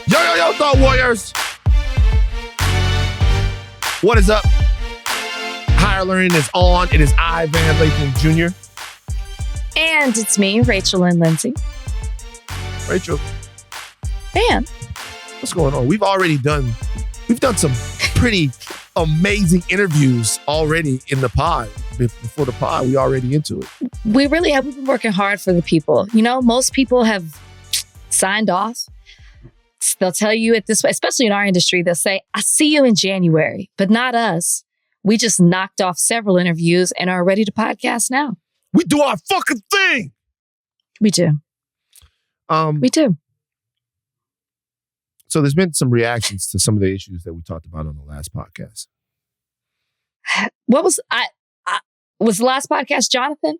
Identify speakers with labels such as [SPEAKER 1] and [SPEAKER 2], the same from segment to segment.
[SPEAKER 1] Yo, Thought Warriors. What is up? Higher Learning is on. It is I, Van Lathan Jr.
[SPEAKER 2] And it's me, Rachel and Lindsay.
[SPEAKER 1] Rachel.
[SPEAKER 2] Van.
[SPEAKER 1] What's going on? We've done some pretty amazing interviews already in the pod. Before the pod, we already into it.
[SPEAKER 2] We really have. We've been working hard for the people. You know, most people have signed off. They'll tell you it this way, especially in our industry. They'll say, I see you in January, but not us. We just knocked off several interviews and are ready to podcast now.
[SPEAKER 1] We do our fucking thing.
[SPEAKER 2] We do. We do.
[SPEAKER 1] So there's been some reactions to some of the issues that we talked about on the last podcast.
[SPEAKER 2] What was was the last podcast, Jonathan?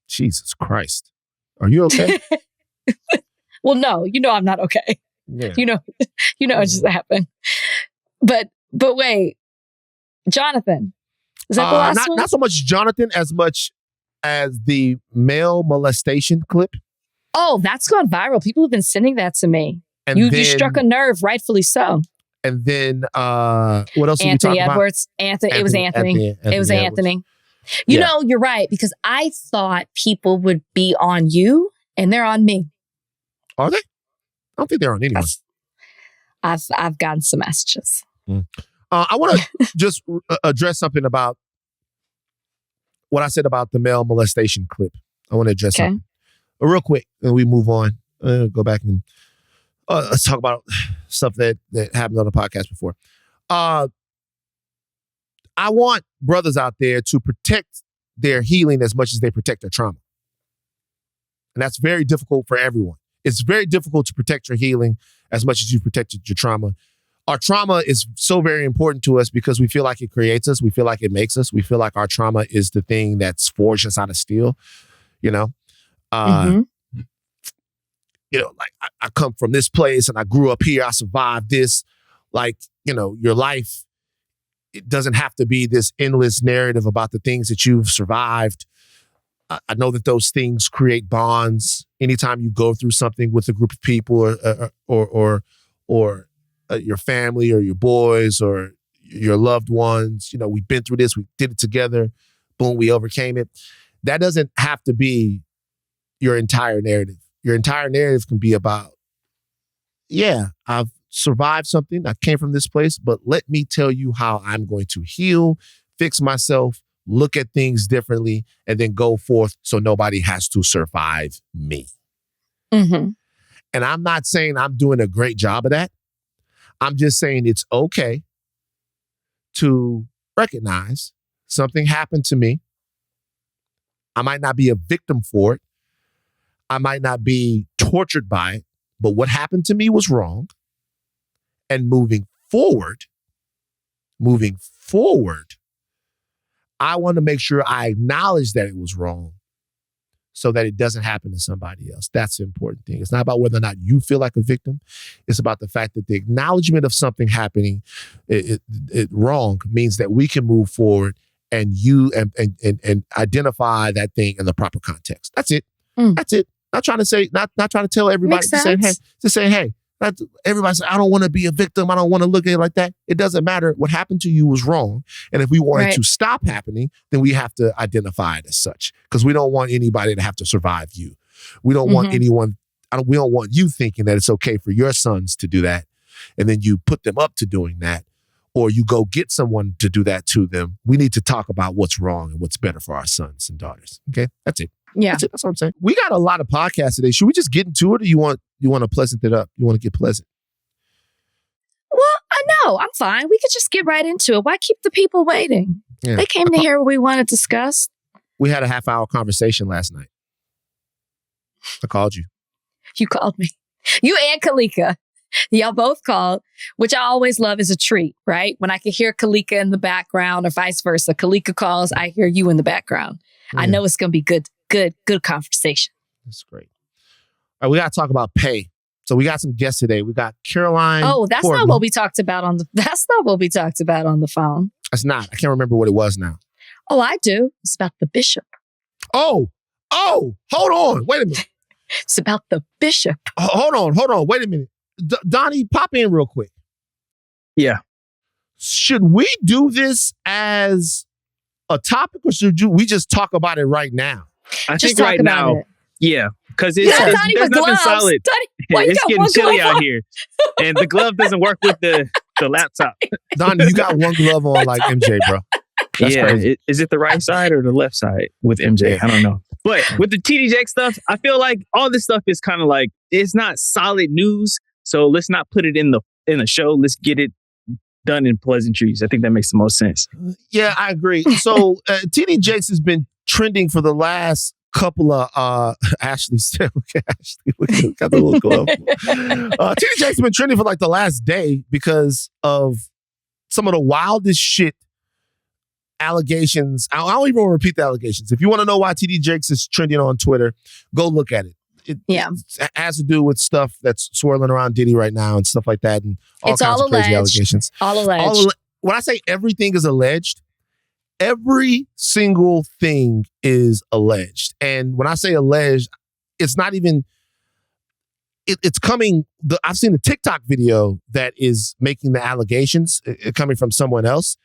[SPEAKER 1] Jesus Christ. Are you okay?
[SPEAKER 2] Well, no, I'm not okay.
[SPEAKER 1] Yeah.
[SPEAKER 2] You know it just happened. But wait, Jonathan, is that the last one?
[SPEAKER 1] Not so much Jonathan as much as the male molestation clip.
[SPEAKER 2] Oh, that's gone viral. People have been sending that to me.
[SPEAKER 1] And
[SPEAKER 2] you struck a nerve, rightfully so.
[SPEAKER 1] And then what else?
[SPEAKER 2] Anthony Edwards. It was Anthony. It was Anthony. You know, you're right, because I thought people would be on you and they're on me.
[SPEAKER 1] Are they? I don't think they're on anyone.
[SPEAKER 2] I've gotten some messages.
[SPEAKER 1] I want to just address something about what I said about the male molestation clip. I want to address something real quick, and we move on. Go back and let's talk about stuff that happened on the podcast before. I want brothers out there to protect their healing as much as they protect their trauma. And that's very difficult for everyone. It's very difficult to protect your healing as much as you protected your trauma. Our trauma is so very important to us because we feel like it creates us. We feel like it makes us. We feel like our trauma is the thing that's forged us out of steel, you know? You know, like I come from this place and I grew up here. I survived this. Like, you know, your life, it doesn't have to be this endless narrative about the things that you've survived. I know that those things create bonds. Anytime you go through something with a group of people or your family or your boys or your loved ones, you know, we've been through this, we did it together, boom, we overcame it. That doesn't have to be your entire narrative. Your entire narrative can be about, I've survived something. I came from this place, but let me tell you how I'm going to heal, fix myself, look at things differently, and then go forth so nobody has to survive me.
[SPEAKER 2] Mm-hmm.
[SPEAKER 1] And I'm not saying I'm doing a great job of that. I'm just saying it's okay to recognize something happened to me. I might not be a victim for it. I might not be tortured by it, but what happened to me was wrong. And moving forward, I want to make sure I acknowledge that it was wrong so that it doesn't happen to somebody else. That's the important thing. It's not about whether or not you feel like a victim. It's about the fact that the acknowledgement of something happening wrong means that we can move forward and identify that thing in the proper context. That's it. That's it. Not trying to say, not trying to tell everybody to say, hey, everybody say, I don't want to be a victim. I don't want to look at it like that. It doesn't matter. What happened to you was wrong. And if we want it to stop happening, then we have to identify it as such, because we don't want anybody to have to survive you. We don't want anyone, we don't want you thinking that it's okay for your sons to do that. And then you put them up to doing that, or you go get someone to do that to them. We need to talk about what's wrong and what's better for our sons and daughters. Okay, that's it.
[SPEAKER 2] Yeah,
[SPEAKER 1] that's it. That's what I'm saying. We got a lot of podcasts today. Should we just get into it, or you want to pleasant it up? You want to get pleasant?
[SPEAKER 2] Well, I know. I'm fine. We could just get right into it. Why keep the people waiting?
[SPEAKER 1] Yeah.
[SPEAKER 2] They came to hear what we want to discuss.
[SPEAKER 1] We had a half-hour conversation last night. I called you.
[SPEAKER 2] You called me. You and Kalika. Y'all both called, which I always love as a treat, right? When I can hear Kalika in the background or vice versa. Kalika calls, I hear you in the background. Yeah. I know it's going to be good conversation.
[SPEAKER 1] That's great. All right, we got to talk about pay. So we got some guests today. We got Caroline.
[SPEAKER 2] Oh, that's
[SPEAKER 1] Corbin.
[SPEAKER 2] not what we talked about on the. That's not what we talked about on the phone.
[SPEAKER 1] That's not. I can't remember what it was now.
[SPEAKER 2] Oh, I do. It's about the bishop.
[SPEAKER 1] Oh, hold on. Wait a minute.
[SPEAKER 2] It's about the bishop.
[SPEAKER 1] Hold on. Wait a minute. Donnie, pop in real quick.
[SPEAKER 3] Yeah.
[SPEAKER 1] Should we do this as a topic, or should we just talk about it right now?
[SPEAKER 3] I
[SPEAKER 2] Just
[SPEAKER 3] think
[SPEAKER 2] talk
[SPEAKER 3] right
[SPEAKER 2] about
[SPEAKER 3] now,
[SPEAKER 2] it.
[SPEAKER 3] yeah, because
[SPEAKER 2] Yeah,
[SPEAKER 3] there's
[SPEAKER 2] Donnie
[SPEAKER 3] nothing
[SPEAKER 2] with gloves.
[SPEAKER 3] solid.
[SPEAKER 2] Donnie, why you
[SPEAKER 3] It's
[SPEAKER 2] got
[SPEAKER 3] getting
[SPEAKER 2] one
[SPEAKER 3] chilly
[SPEAKER 2] glove
[SPEAKER 3] out
[SPEAKER 2] on?
[SPEAKER 3] here, and the glove doesn't work with the laptop.
[SPEAKER 1] Donnie, you got one glove on like MJ, bro. That's crazy.
[SPEAKER 3] Is it the right side or the left side with MJ? I don't know. But with the TD Jakes stuff, I feel like all this stuff is kind of like, it's not solid news. So let's not put it in the show. Let's get it done in pleasantries. I think that makes the most sense.
[SPEAKER 1] Yeah, I agree. So TD Jakes has been trending for the last couple of Ashleigh got the little glove. TD Jakes has been trending for like the last day because of some of the wildest shit allegations. I don't even want to repeat the allegations. If you want to know why TD Jakes is trending on Twitter, go look at it. It has to do with stuff that's swirling around Diddy right now and stuff like that, and all kinds of crazy allegations.
[SPEAKER 2] All alleged.
[SPEAKER 1] When I say everything is alleged, every single thing is alleged. And when I say alleged, it's not even. It's coming. I've seen a TikTok video that is making the allegations coming from someone else.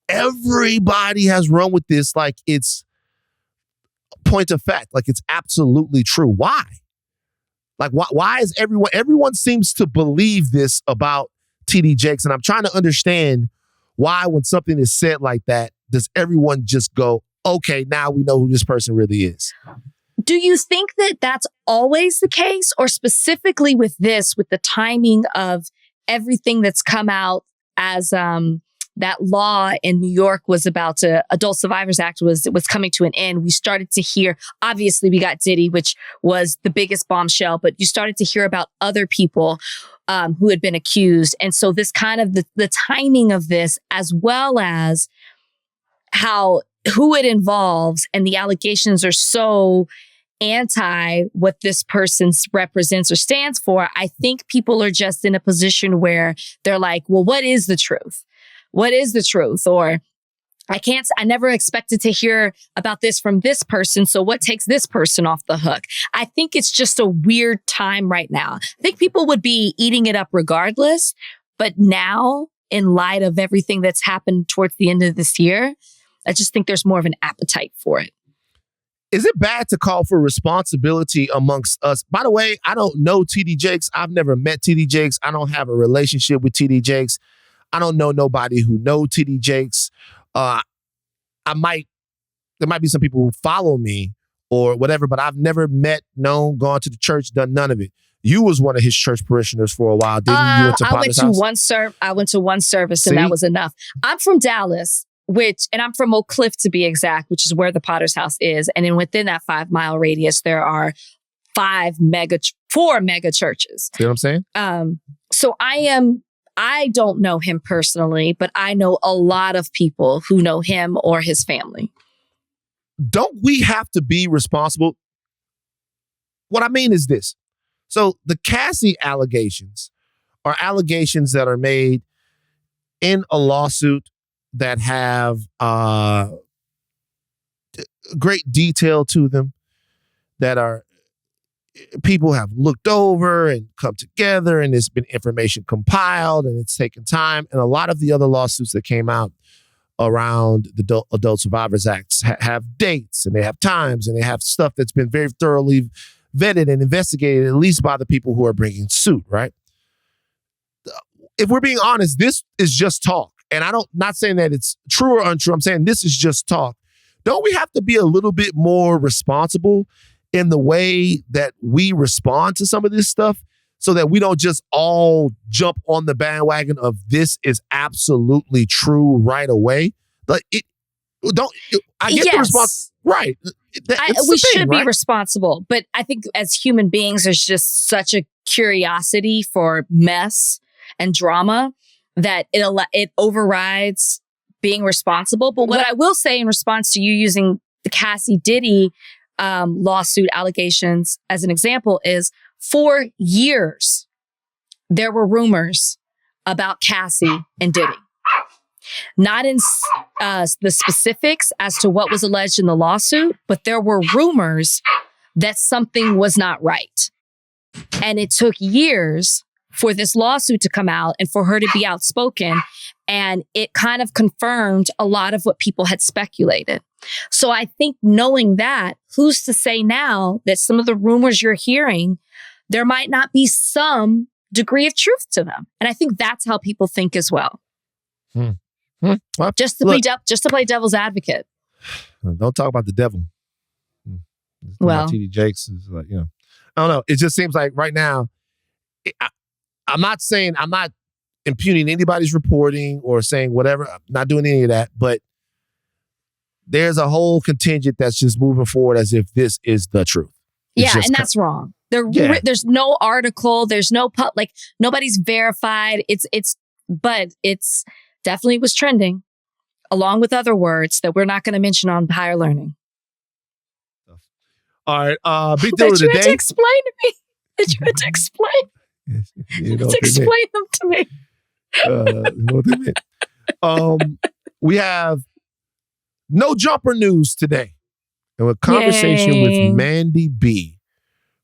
[SPEAKER 1] Everybody has run with this like it's point of fact, like it's absolutely true. Why? Like, why is everyone seems to believe this about TD Jakes? And I'm trying to understand why, when something is said like that, does everyone just go, okay, now we know who this person really is?
[SPEAKER 2] Do you think that that's always the case, or specifically with this, with the timing of everything that's come out as that law in New York was about to, Adult Survivors Act was coming to an end. We started to hear, obviously we got Diddy, which was the biggest bombshell, but you started to hear about other people who had been accused. And so this kind of the timing of this, as well as who it involves, and the allegations are so anti what this person represents or stands for. I think people are just in a position where they're like, well, what is the truth? What is the truth? Or I never expected to hear about this from this person. So what takes this person off the hook? I think it's just a weird time right now. I think people would be eating it up regardless. But now, in light of everything that's happened towards the end of this year, I just think there's more of an appetite for it.
[SPEAKER 1] Is it bad to call for responsibility amongst us? By the way, I don't know TD Jakes. I've never met TD Jakes. I don't have a relationship with TD Jakes. I don't know nobody who know TD Jakes. There might be some people who follow me or whatever, but I've never met, known, gone to the church, done none of it. You was one of his church parishioners for a while, didn't you?
[SPEAKER 2] I went to one service, and that was enough. I'm from Dallas, and I'm from Oak Cliff to be exact, which is where the Potter's house is. And then within that 5-mile radius, there are 4 mega churches.
[SPEAKER 1] See what I'm saying?
[SPEAKER 2] So I don't know him personally, but I know a lot of people who know him or his family.
[SPEAKER 1] Don't we have to be responsible? What I mean is this. So the Cassie allegations are allegations that are made in a lawsuit that have great detail to them, that are people have looked over and come together, and there's been information compiled, and it's taken time. And a lot of the other lawsuits that came out around the Adult Survivors Act have dates, and they have times, and they have stuff that's been very thoroughly vetted and investigated, at least by the people who are bringing suit, right? If we're being honest, this is just talk. And not saying that it's true or untrue. I'm saying this is just talk. Don't we have to be a little bit more responsible in the way that we respond to some of this stuff, so that we don't just all jump on the bandwagon of this is absolutely true right away? Like I get the response, right?
[SPEAKER 2] We should be responsible, but I think as human beings, there's just such a curiosity for mess and drama that it overrides being responsible. But what I will say in response to you using the Cassie Diddy lawsuit allegations as an example is, for years, there were rumors about Cassie and Diddy. Not in the specifics as to what was alleged in the lawsuit, but there were rumors that something was not right. And it took years for this lawsuit to come out and for her to be outspoken. And it kind of confirmed a lot of what people had speculated. So I think knowing that, who's to say now that some of the rumors you're hearing, there might not be some degree of truth to them. And I think that's how people think as well. Well, just to play devil's advocate.
[SPEAKER 1] Don't talk about the devil.
[SPEAKER 2] Well,
[SPEAKER 1] TD Jakes is like, I don't know. It just seems like right now, I'm not impugning anybody's reporting or saying whatever. I'm not doing any of that, but there's a whole contingent that's just moving forward as if this is the truth.
[SPEAKER 2] And that's wrong. There's no article. There's no nobody's verified. But it's definitely was trending along with other words that we're not going to mention on Higher Learning.
[SPEAKER 1] All right. Big deal of the day.
[SPEAKER 2] Did you explain to me? Did you explain? Explain them to me.
[SPEAKER 1] What they meant. We have No Jumper news today. And a conversation with Mandii B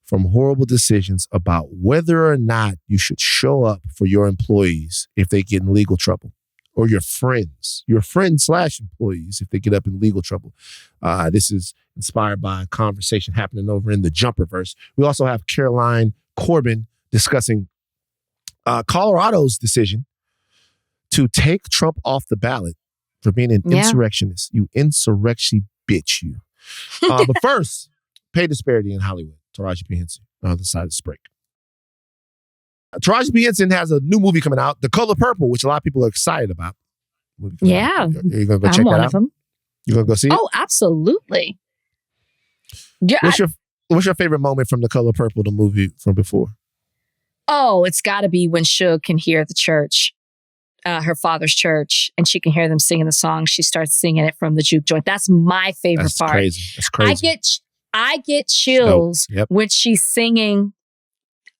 [SPEAKER 1] from Horrible Decisions about whether or not you should show up for your employees if they get in legal trouble, or your friends / employees if they get up in legal trouble. This is inspired by a conversation happening over in the Jumperverse. We also have Caroline Corbin discussing Colorado's decision to take Trump off the ballot for being an insurrectionist. You insurrection bitch, you. But first, pay disparity in Hollywood. Taraji P. Henson on the other side of this break. Taraji P. Henson has a new movie coming out, The Color Purple, which a lot of people are excited about.
[SPEAKER 2] Yeah.
[SPEAKER 1] You're going to go check that out? You're going to go see it?
[SPEAKER 2] Oh, absolutely. Yeah.
[SPEAKER 1] What's your favorite moment from The Color Purple, the movie from before?
[SPEAKER 2] Oh, it's got to be when Suge can hear the church, her father's church, and she can hear them singing the song. She starts singing it from the juke joint. That's my favorite part.
[SPEAKER 1] That's crazy.
[SPEAKER 2] I get chills when she's singing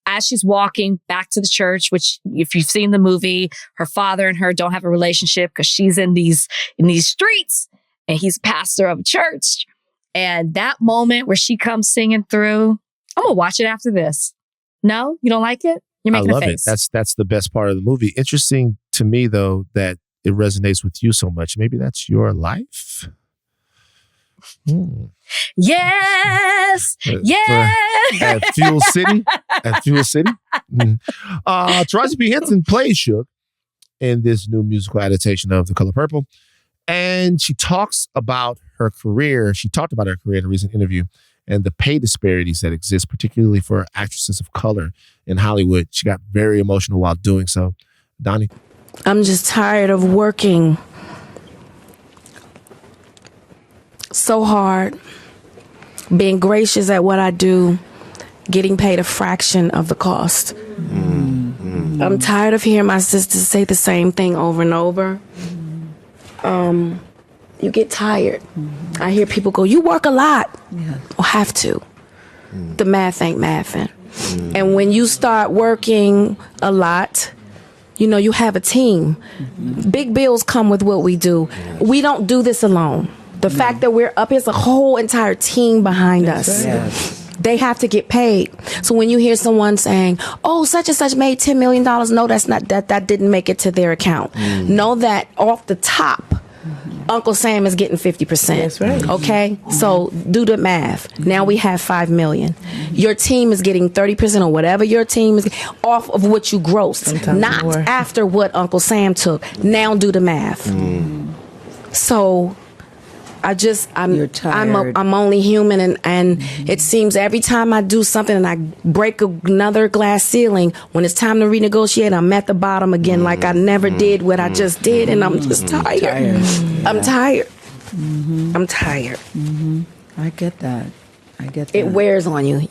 [SPEAKER 2] as she's walking back to the church, which if you've seen the movie, her father and her don't have a relationship because she's in these streets and he's pastor of a church. And that moment where she comes singing through, I'm going to watch it after this. No, you don't like it? You're making a face.
[SPEAKER 1] I love it. That's the best part of the movie. Interesting to me, though, that it resonates with you so much. Maybe that's your life?
[SPEAKER 2] Yes.
[SPEAKER 1] At Fuel City. Taraji P. Henson plays Suge in this new musical adaptation of The Color Purple. And she talks about her career. She talked about her career in a recent interview and the pay disparities that exist, particularly for actresses of color in Hollywood. She got very emotional while doing so. Donnie?
[SPEAKER 4] I'm just tired of working so hard, being gracious at what I do, getting paid a fraction of the cost. I'm tired of hearing my sisters say the same thing over and over. You get tired. I hear people go, you work a lot. Well, have to. The math ain't mathing. And when you start working a lot, you have a team. Big bills come with what we do. We don't do this alone. The fact that we're up, here's a whole entire team behind us. They have to get paid. So when you hear someone saying, oh, such and such made $10 million, no, that's not, that didn't make it to their account. Know that off the top, Uncle Sam is getting 50%.
[SPEAKER 5] That's right.
[SPEAKER 4] Okay? So do the math. Now we have $5 million. Your team is getting 30% or whatever your team is off of what you grossed.
[SPEAKER 5] Sometimes
[SPEAKER 4] not
[SPEAKER 5] more.
[SPEAKER 4] After what Uncle Sam took. Now do the math. So
[SPEAKER 5] You're tired.
[SPEAKER 4] I'm only human, and it seems every time I do something and I break another glass ceiling, when it's time to renegotiate, I'm at the bottom again, like I never did what I just did, and I'm just tired. I'm tired. I'm tired.
[SPEAKER 5] I get that.
[SPEAKER 4] It wears on you,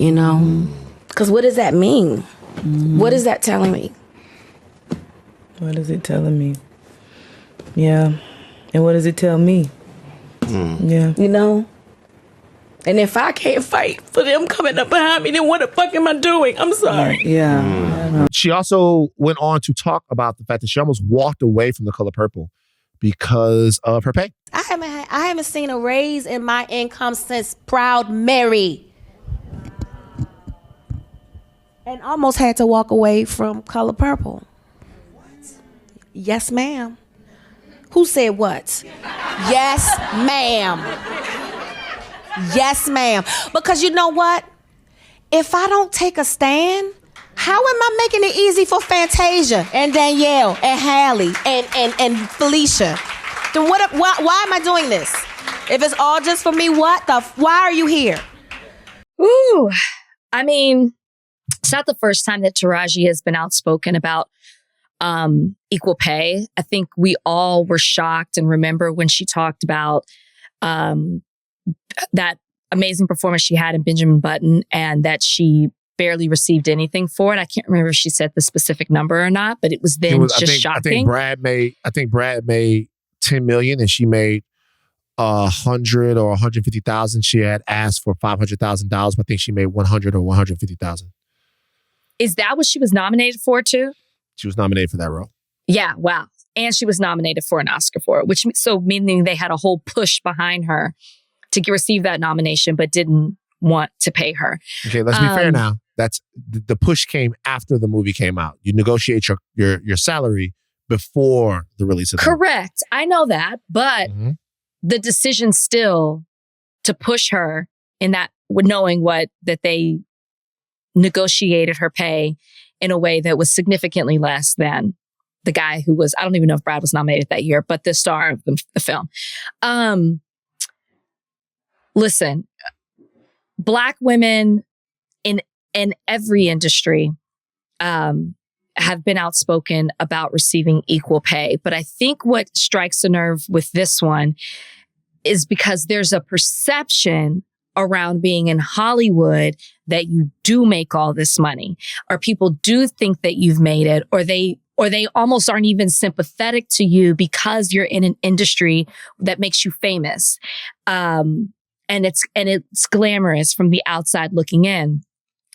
[SPEAKER 4] Because what does that mean? What is that telling me?
[SPEAKER 5] What is it telling me? Yeah. And what does it tell me? Yeah.
[SPEAKER 4] And if I can't fight for them coming up behind me, then what the fuck am I doing? I'm sorry.
[SPEAKER 5] Yeah.
[SPEAKER 1] She also went on to talk about the fact that she almost walked away from The Color Purple because of her pay.
[SPEAKER 4] I haven't seen a raise in my income since Proud Mary. And almost had to walk away from Color Purple. Yes, ma'am. Who said what? Yes, ma'am. Yes, ma'am. Because you know what? If I don't take a stand, how am I making it easy for Fantasia and Danielle and Hallie and Felicia? Then why am I doing this? If it's all just for me, why are you here?
[SPEAKER 2] Ooh, I mean, it's not the first time that Taraji has been outspoken about equal pay. I think we all were shocked and remember when she talked about that amazing performance she had in Benjamin Button and that she barely received anything for it. I can't remember if she said the specific number or not, but it was then shocking.
[SPEAKER 1] I think Brad made $10 million and she made 100 or 150,000. She had asked for $500,000, but I think she made 100 or 150,000.
[SPEAKER 2] Is that what she was nominated for too?
[SPEAKER 1] She was nominated for that role.
[SPEAKER 2] Yeah, wow. And she was nominated for an Oscar for it, meaning they had a whole push behind her to receive that nomination, but didn't want to pay her.
[SPEAKER 1] Okay, let's be fair now. That's the push came after the movie came out. You negotiate your salary before the release of the movie.
[SPEAKER 2] Correct. I know that, but the decision still to push her in that, knowing that they negotiated her pay in a way that was significantly less than the guy who was, I don't even know if Brad was nominated that year, but the star of the film. Listen, Black women in every industry have been outspoken about receiving equal pay. But I think what strikes a nerve with this one is because there's a perception around being in Hollywood that you do make all this money, or people do think that you've made it, or they almost aren't even sympathetic to you because you're in an industry that makes you famous. And it's glamorous from the outside looking in.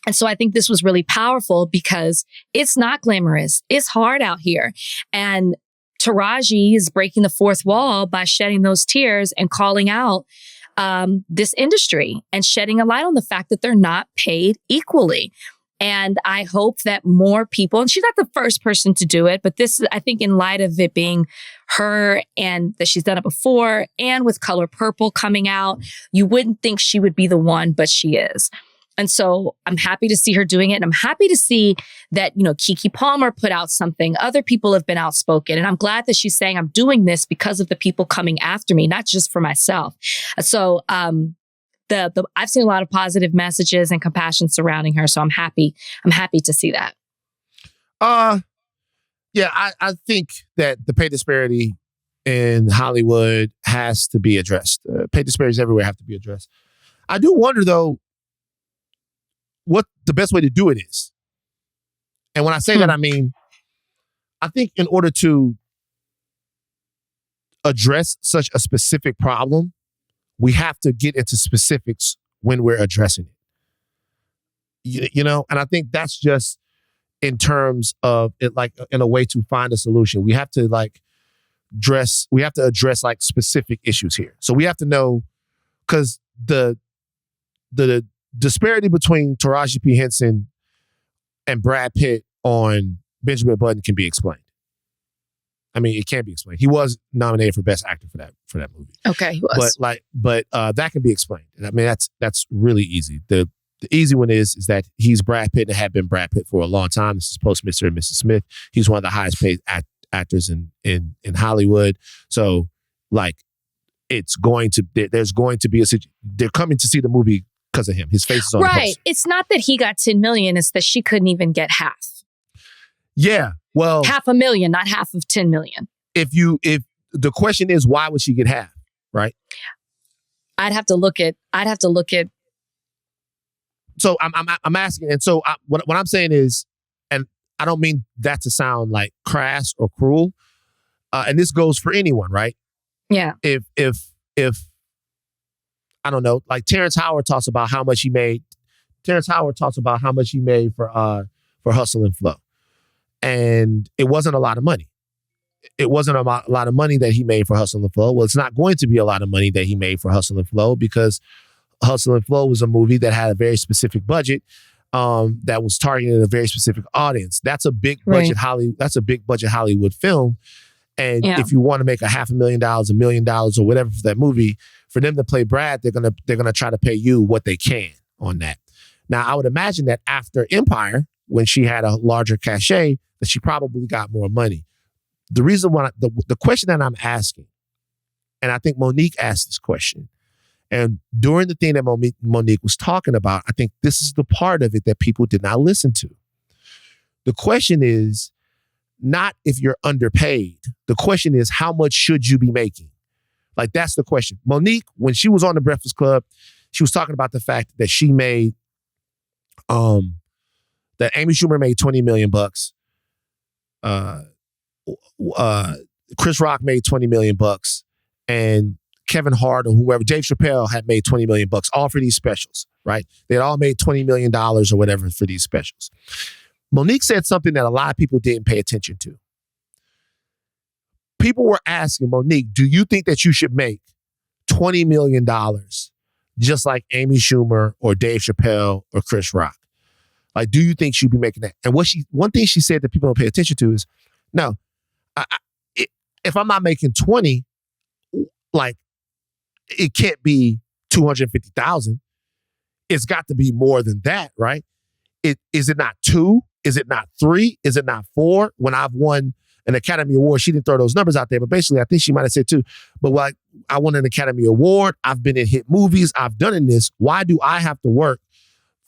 [SPEAKER 2] And so I think this was really powerful because it's not glamorous. It's hard out here. And Taraji is breaking the fourth wall by shedding those tears and calling out this industry and shedding a light on the fact that they're not paid equally. And I hope that more people, and she's not the first person to do it, but this is, I think, in light of it being her and that she's done it before, and with Color Purple coming out, you wouldn't think she would be the one, but she is. And so I'm happy to see her doing it. And I'm happy to see that, Keke Palmer put out something. Other people have been outspoken. And I'm glad that she's saying I'm doing this because of the people coming after me, not just for myself. So I've seen a lot of positive messages and compassion surrounding her. So I'm happy to see that.
[SPEAKER 1] Yeah, I think that the pay disparity in Hollywood has to be addressed. Pay disparities everywhere have to be addressed. I do wonder, though, what the best way to do it is. And when I say that, I mean, I think in order to address such a specific problem, we have to get into specifics when we're addressing it. And I think that's just in terms of it, like in a way to find a solution. We have to address like specific issues here. So we have to know, because the disparity between Taraji P. Henson and Brad Pitt on Benjamin Button can be explained. I mean, it can be explained. He was nominated for Best Actor for that movie.
[SPEAKER 2] Okay, he was.
[SPEAKER 1] But that can be explained. And I mean, that's really easy. The easy one is that he's Brad Pitt and had been Brad Pitt for a long time. This is post Mr. and Mrs. Smith. He's one of the highest paid actors in Hollywood. So, it's going to there's going to be they're coming to see the movie because of him. His face is on the poster.
[SPEAKER 2] Right. It's not that he got 10 million. It's that she couldn't even get half.
[SPEAKER 1] Yeah. Well,
[SPEAKER 2] $500,000, not half of 10 million.
[SPEAKER 1] If the question is, why would she get half? Right.
[SPEAKER 2] I'd have to look at.
[SPEAKER 1] So I'm asking. And so what I'm saying is, and I don't mean that to sound like crass or cruel. And this goes for anyone, right?
[SPEAKER 2] Yeah.
[SPEAKER 1] If I don't know, like Terrence Howard talks about how much he made. Terrence Howard talks about how much he made for Hustle and Flow. And it wasn't a lot of money. It wasn't a lot of money that he made for Hustle and Flow. Well, it's not going to be a lot of money that he made for Hustle and Flow because Hustle and Flow was a movie that had a very specific budget. that was targeting a very specific audience. That's a big budget Hollywood film. And if you want to make $500,000, $1 million or whatever for that movie, for them to play Brad, they're gonna try to pay you what they can on that. Now, I would imagine that after Empire, when she had a larger cachet, that she probably got more money. The reason why the question that I'm asking, and I think Monique asked this question, and during the thing that Monique was talking about, I think this is the part of it that people did not listen to. The question is not if you're underpaid. The question is, how much should you be making? Like, that's the question. Monique, when she was on The Breakfast Club, she was talking about the fact that she made, that Amy Schumer made $20 million. Chris Rock made $20 million. And Kevin Hart or whoever, Dave Chappelle had made $20 million, all for these specials, right? They had all made $20 million or whatever for these specials. Monique said something that a lot of people didn't pay attention to. People were asking Monique, do you think that you should make $20 million just like Amy Schumer or Dave Chappelle or Chris Rock? Like, do you think she'd be making that? And one thing she said that people don't pay attention to is, no, if I'm not making 20, like, it can't be 250,000. It's got to be more than that, right? Is it not 2? Is it not 3? Is it not 4? When I've won an Academy Award, she didn't throw those numbers out there, but basically I think she might have said 2. But like, I won an Academy Award. I've been in hit movies. I've done in this. Why do I have to work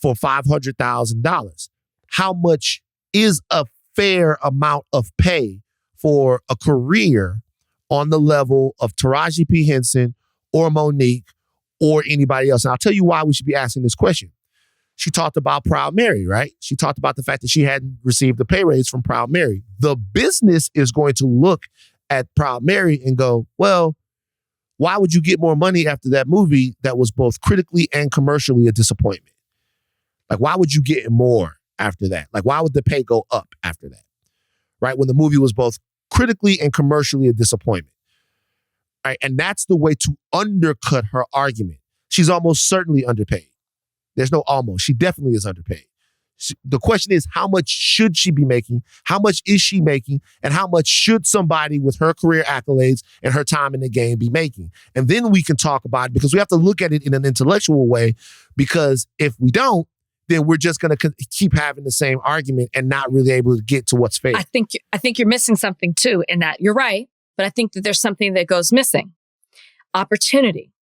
[SPEAKER 1] for $500,000? How much is a fair amount of pay for a career on the level of Taraji P. Henson or Monique or anybody else? And I'll tell you why we should be asking this question. She talked about Proud Mary, right? She talked about the fact that she hadn't received a pay raise from Proud Mary. The business is going to look at Proud Mary and go, well, why would you get more money after that movie that was both critically and commercially a disappointment? Like, why would you get more after that? Like, why would the pay go up after that? Right? When the movie was both critically and commercially a disappointment. Right? And that's the way to undercut her argument. She's almost certainly underpaid. There's no almost. She definitely is underpaid. The question is, how much should she be making? How much is she making? And how much should somebody with her career accolades and her time in the game be making? And then we can talk about it, because we have to look at it in an intellectual way, because if we don't, then we're just going to keep having the same argument and not really able to get to what's fair.
[SPEAKER 2] I think you're missing something too in that. You're right, but I think that there's something that goes missing. Opportunity.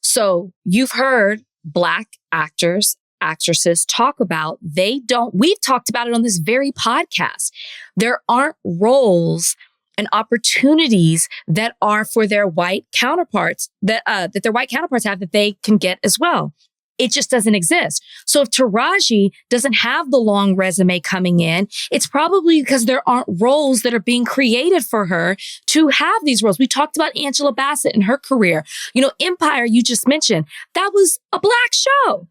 [SPEAKER 2] So you've heard Black actors, actresses talk about, we've talked about it on this very podcast. There aren't roles and opportunities that are for their white counterparts that their white counterparts have that they can get as well. It just doesn't exist. So if Taraji doesn't have the long resume coming in, it's probably because there aren't roles that are being created for her to have these roles. We talked about Angela Bassett and her career. You know, Empire, you just mentioned, that was a Black show.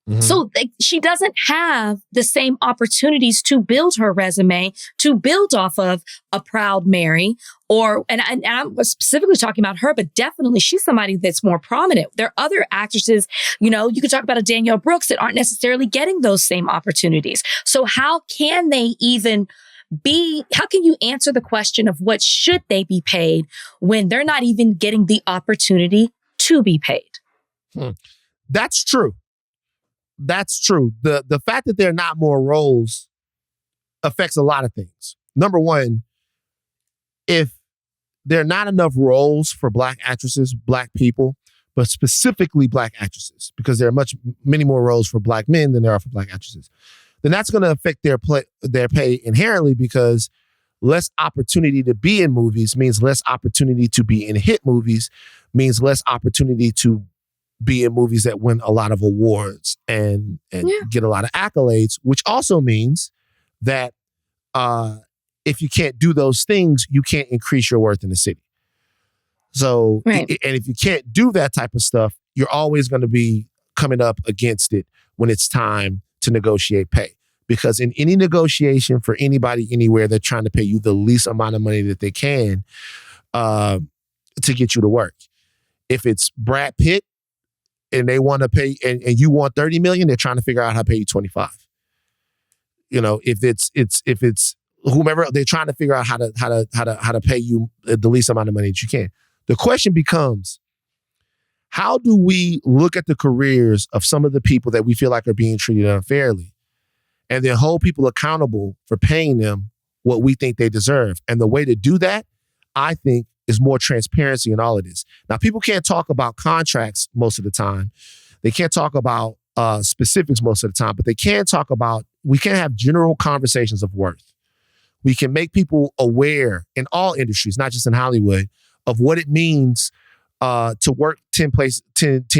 [SPEAKER 2] Mm-hmm. So she doesn't have the same opportunities to build her resume, to build off of a Proud Mary, and I'm specifically talking about her, but definitely she's somebody that's more prominent. There are other actresses, you know, you could talk about a Danielle Brooks that aren't necessarily getting those same opportunities. So how can they even how can you answer the question of what should they be paid when they're not even getting the opportunity to be paid?
[SPEAKER 1] That's true. That's true. The fact that there are not more roles affects a lot of things. Number one, if there are not enough roles for Black actresses, Black people, but specifically Black actresses, because there are many more roles for Black men than there are for Black actresses, then that's going to affect their pay inherently, because less opportunity to be in movies means less opportunity to be in hit movies, means less opportunity to be in movies that win a lot of awards and get a lot of accolades, which also means that if you can't do those things, you can't increase your worth in the city. So, and if you can't do that type of stuff, you're always going to be coming up against it when it's time to negotiate pay. Because in any negotiation for anybody, anywhere, they're trying to pay you the least amount of money that they can to get you to work. If it's Brad Pitt, and they want to pay, and you want 30 million, they're trying to figure out how to pay you 25. You know, if it's whomever, they're trying to figure out how to pay you the least amount of money that you can. The question becomes, how do we look at the careers of some of the people that we feel like are being treated unfairly and then hold people accountable for paying them what we think they deserve? And the way to do that, I think, is more transparency in all of this. Now, people can't talk about contracts most of the time. They can't talk about specifics most of the time, but they can talk about, we can have general conversations of worth. We can make people aware in all industries, not just in Hollywood, of what it means to work 10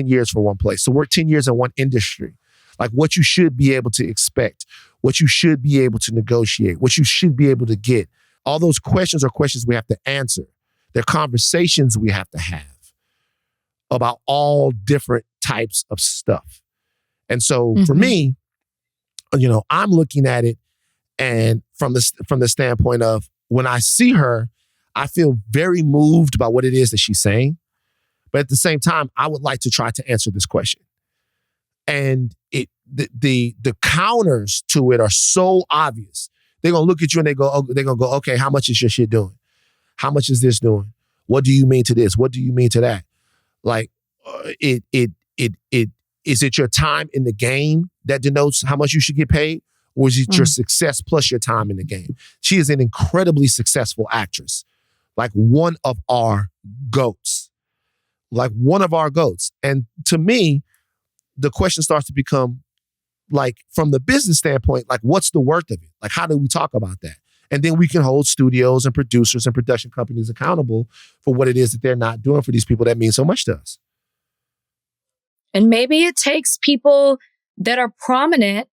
[SPEAKER 1] years for one place, to work 10 years in one industry, like what you should be able to expect, what you should be able to negotiate, what you should be able to get. All those questions are questions we have to answer. They're conversations we have to have about all different types of stuff. And so for me, you know, I'm looking at it and from the standpoint of, when I see her, I feel very moved by what it is that she's saying. But at the same time, I would like to try to answer this question. And the counters to it are so obvious. They're gonna look at you and they're gonna go, okay, how much is your shit doing? How much is this doing? What do you mean to this? What do you mean to that? Like, is it your time in the game that denotes how much you should get paid? Or is it your success plus your time in the game? She is an incredibly successful actress. Like one of our goats. And to me, the question starts to become, like, from the business standpoint, like, what's the worth of it? Like, how do we talk about that? And then we can hold studios and producers and production companies accountable for what it is that they're not doing for these people that mean so much to us.
[SPEAKER 2] And maybe it takes people that are prominent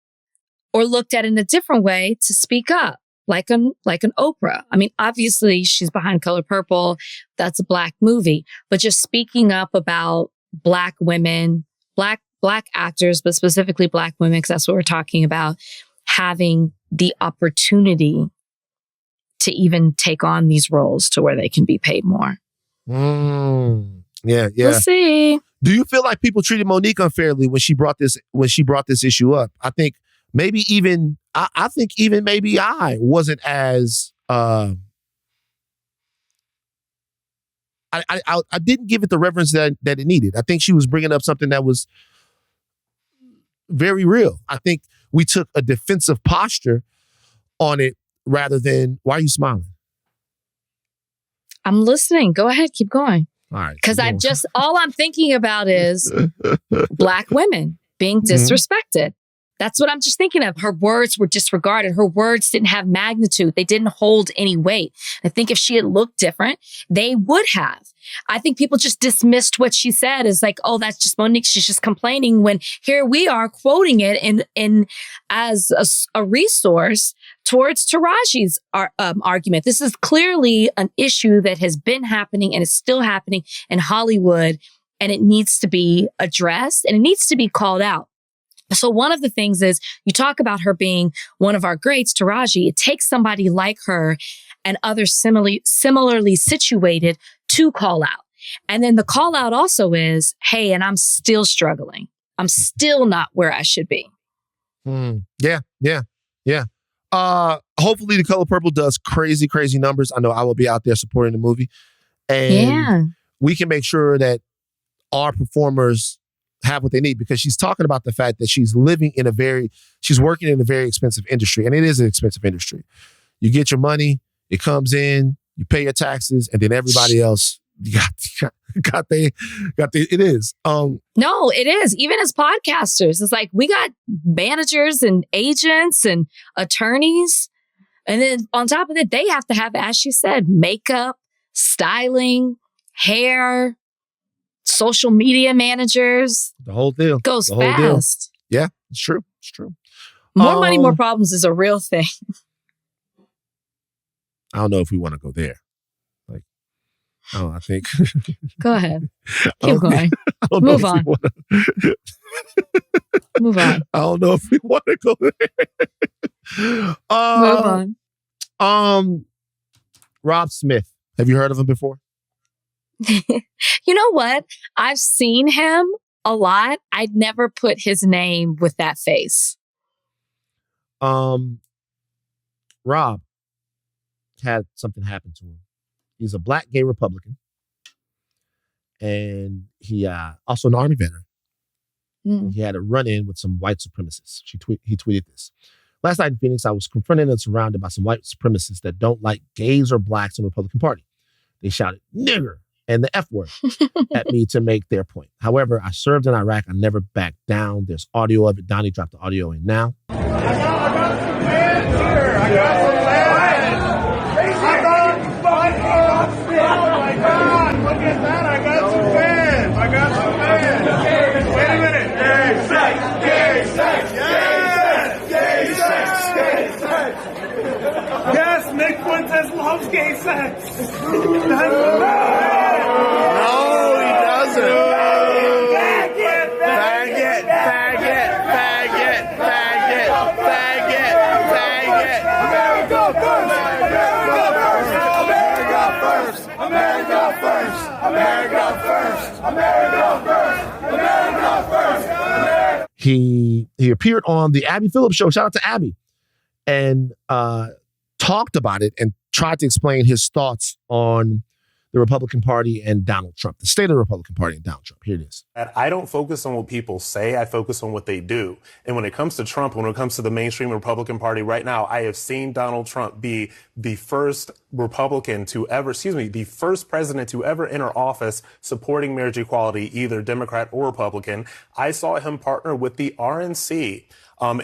[SPEAKER 2] or looked at in a different way to speak up, like an Oprah. I mean, obviously she's behind Color Purple. That's a Black movie, but just speaking up about Black women, Black actors, but specifically Black women, because that's what we're talking about, having the opportunity to even take on these roles to where they can be paid more.
[SPEAKER 1] Yeah.
[SPEAKER 2] We'll see.
[SPEAKER 1] Do you feel like people treated Monique unfairly when she brought this issue up? I think maybe even maybe I wasn't as I didn't give it the reverence that it needed. I think she was bringing up something that was very real. I think we took a defensive posture on it rather than, why are you smiling?
[SPEAKER 2] I'm listening. Go ahead. Keep going.
[SPEAKER 1] All right.
[SPEAKER 2] Because all I'm thinking about is Black women being disrespected. That's what I'm just thinking of. Her words were disregarded. Her words didn't have magnitude. They didn't hold any weight. I think if she had looked different, they would have. I think people just dismissed what she said as like, oh, that's just Monique. She's just complaining, when here we are quoting it in as a resource towards Taraji's argument. This is clearly an issue that has been happening and is still happening in Hollywood, and it needs to be addressed and it needs to be called out. So one of the things is, you talk about her being one of our greats, Taraji. It takes somebody like her and others similarly situated to call out. And then the call out also is, hey, and I'm still struggling. I'm still not where I should be.
[SPEAKER 1] Yeah. Hopefully The Color Purple does crazy, crazy numbers. I know I will be out there supporting the movie. And we can make sure that our performers have what they need, because she's talking about the fact that she's working in a very expensive industry. And it is an expensive industry. You get your money, it comes in, you pay your taxes, and then everybody else, it is.
[SPEAKER 2] No, it is. Even as podcasters, it's like we got managers and agents and attorneys. And then on top of that, they have to have, as she said, makeup, styling, hair, social media managers.
[SPEAKER 1] The whole deal.
[SPEAKER 2] Goes fast.
[SPEAKER 1] Yeah, it's true.
[SPEAKER 2] More money, more problems is a real thing.
[SPEAKER 1] I don't know if we want to go there. Like, I think.
[SPEAKER 2] Go ahead. Keep going. Move on. Move on.
[SPEAKER 1] I don't know if we want to go there.
[SPEAKER 2] Move
[SPEAKER 1] on. Rob Smith. Have you heard of him before?
[SPEAKER 2] You know what? I've seen him a lot. I'd never put his name with that face.
[SPEAKER 1] Rob had something happen to him. He's a Black gay Republican. And he also an Army veteran. He had a run-in with some white supremacists. He tweeted this. Last night in Phoenix, I was confronted and surrounded by some white supremacists that don't like gays or blacks in the Republican Party. They shouted, nigger, and the F word at me to make their point. However, I served in Iraq. I never backed down. There's audio of it. Donnie dropped the audio in now.
[SPEAKER 6] I got some fans here. I got some fans. Oh my God, look at that. I got some fans. Wait a minute. Gay sex. Yes, Nick Fuentes loves gay sex. No,
[SPEAKER 1] he doesn't. He appeared on the Abby Phillips show. Shout out to Abby. And talked about it and tried to explain his thoughts on the Republican Party and Donald Trump, the state of the Republican Party and Donald Trump. Here it is.
[SPEAKER 7] I don't focus on what people say. I focus on what they do. And when it comes to Trump, when it comes to the mainstream Republican Party right now, I have seen Donald Trump be the first Republican to ever, the first president to ever enter office supporting marriage equality, either Democrat or Republican. I saw him partner with the RNC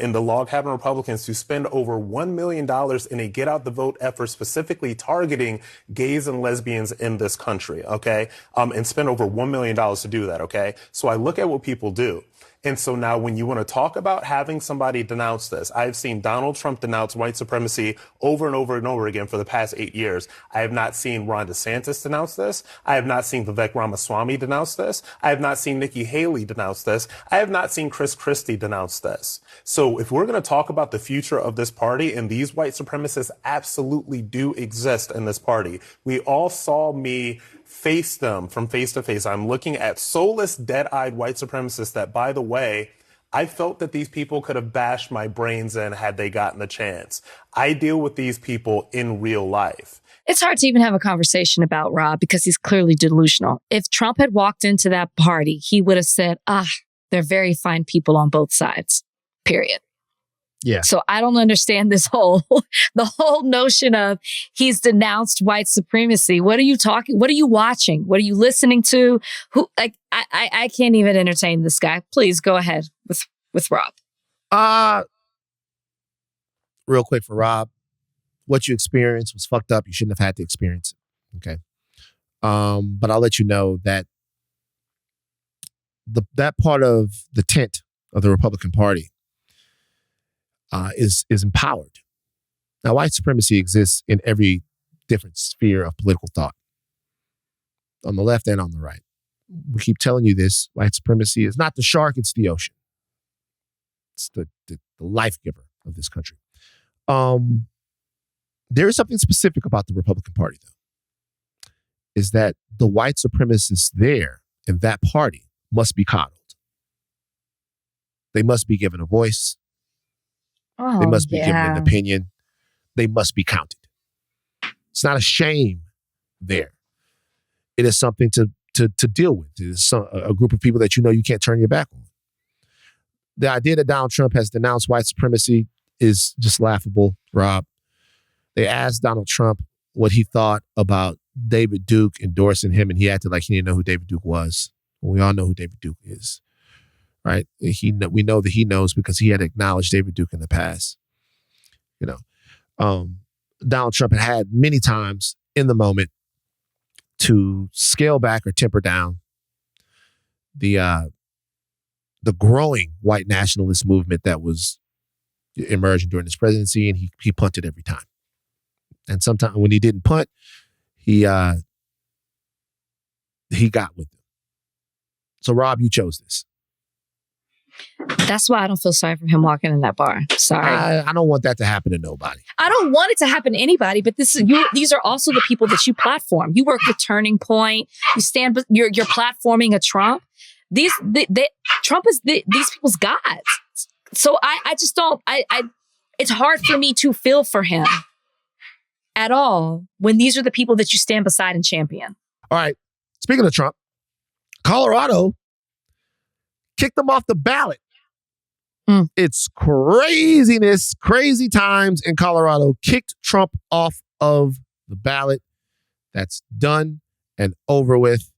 [SPEAKER 7] in the log cabin Republicans to spend over $1 million in a get out the vote effort specifically targeting gays and lesbians in this country, okay? And spend over $1 million to do that, okay? So I look at what people do. And so now when you want to talk about having somebody denounce this, I've seen Donald Trump denounce white supremacy over and over and over again for the past 8 years. I have not seen Ron DeSantis denounce this. I have not seen Vivek Ramaswamy denounce this. I have not seen Nikki Haley denounce this. I have not seen Chris Christie denounce this. So if we're going to talk about the future of this party, and these white supremacists absolutely do exist in this party, we all saw me face them from face to face. I'm looking at soulless, dead-eyed white supremacists that, by the way, I felt that these people could have bashed my brains in had they gotten the chance. I deal with these people in real life.
[SPEAKER 2] It's hard to even have a conversation about Rob because he's clearly delusional. If Trump had walked into that party, he would have said, they're very fine people on both sides, period.
[SPEAKER 1] Yeah.
[SPEAKER 2] So I don't understand the whole notion of he's denounced white supremacy. What are you talking? What are you watching? What are you listening to? I can't even entertain this guy. Please go ahead with Rob.
[SPEAKER 1] Real quick for Rob, what you experienced was fucked up. You shouldn't have had to experience it. Okay. But I'll let you know that that part of the tent of the Republican Party is empowered. Now, white supremacy exists in every different sphere of political thought, on the left and on the right. We keep telling you this. White supremacy is not the shark, it's the ocean. It's the life giver of this country. There is something specific about the Republican Party, though, is that the white supremacists there in that party must be coddled. They must be given a voice. They must be given an opinion. They must be counted. It's not a shame there. It is something to deal with. It is a group of people that you know you can't turn your back on. The idea that Donald Trump has denounced white supremacy is just laughable, Rob. They asked Donald Trump what he thought about David Duke endorsing him, and he acted like he didn't know who David Duke was. Well, we all know who David Duke is. Right? We know that he knows because he had acknowledged David Duke in the past. Donald Trump had many times in the moment to scale back or temper down the growing white nationalist movement that was emerging during his presidency, and he punted every time. And sometimes when he didn't punt, he got with them. So Rob, you chose this.
[SPEAKER 2] That's why I don't feel sorry for him walking in that bar. Sorry.
[SPEAKER 1] I don't want that to happen to nobody.
[SPEAKER 2] I don't want it to happen to anybody, but these are also the people that you platform. You work with Turning Point. You stand, you're platforming a Trump. Trump is these people's gods. So I just don't, it's hard for me to feel for him at all when these are the people that you stand beside and champion.
[SPEAKER 1] All right. Speaking of Trump, Colorado kicked them off the ballot. It's craziness, crazy times in Colorado. Kicked Trump off of the ballot. That's done and over with.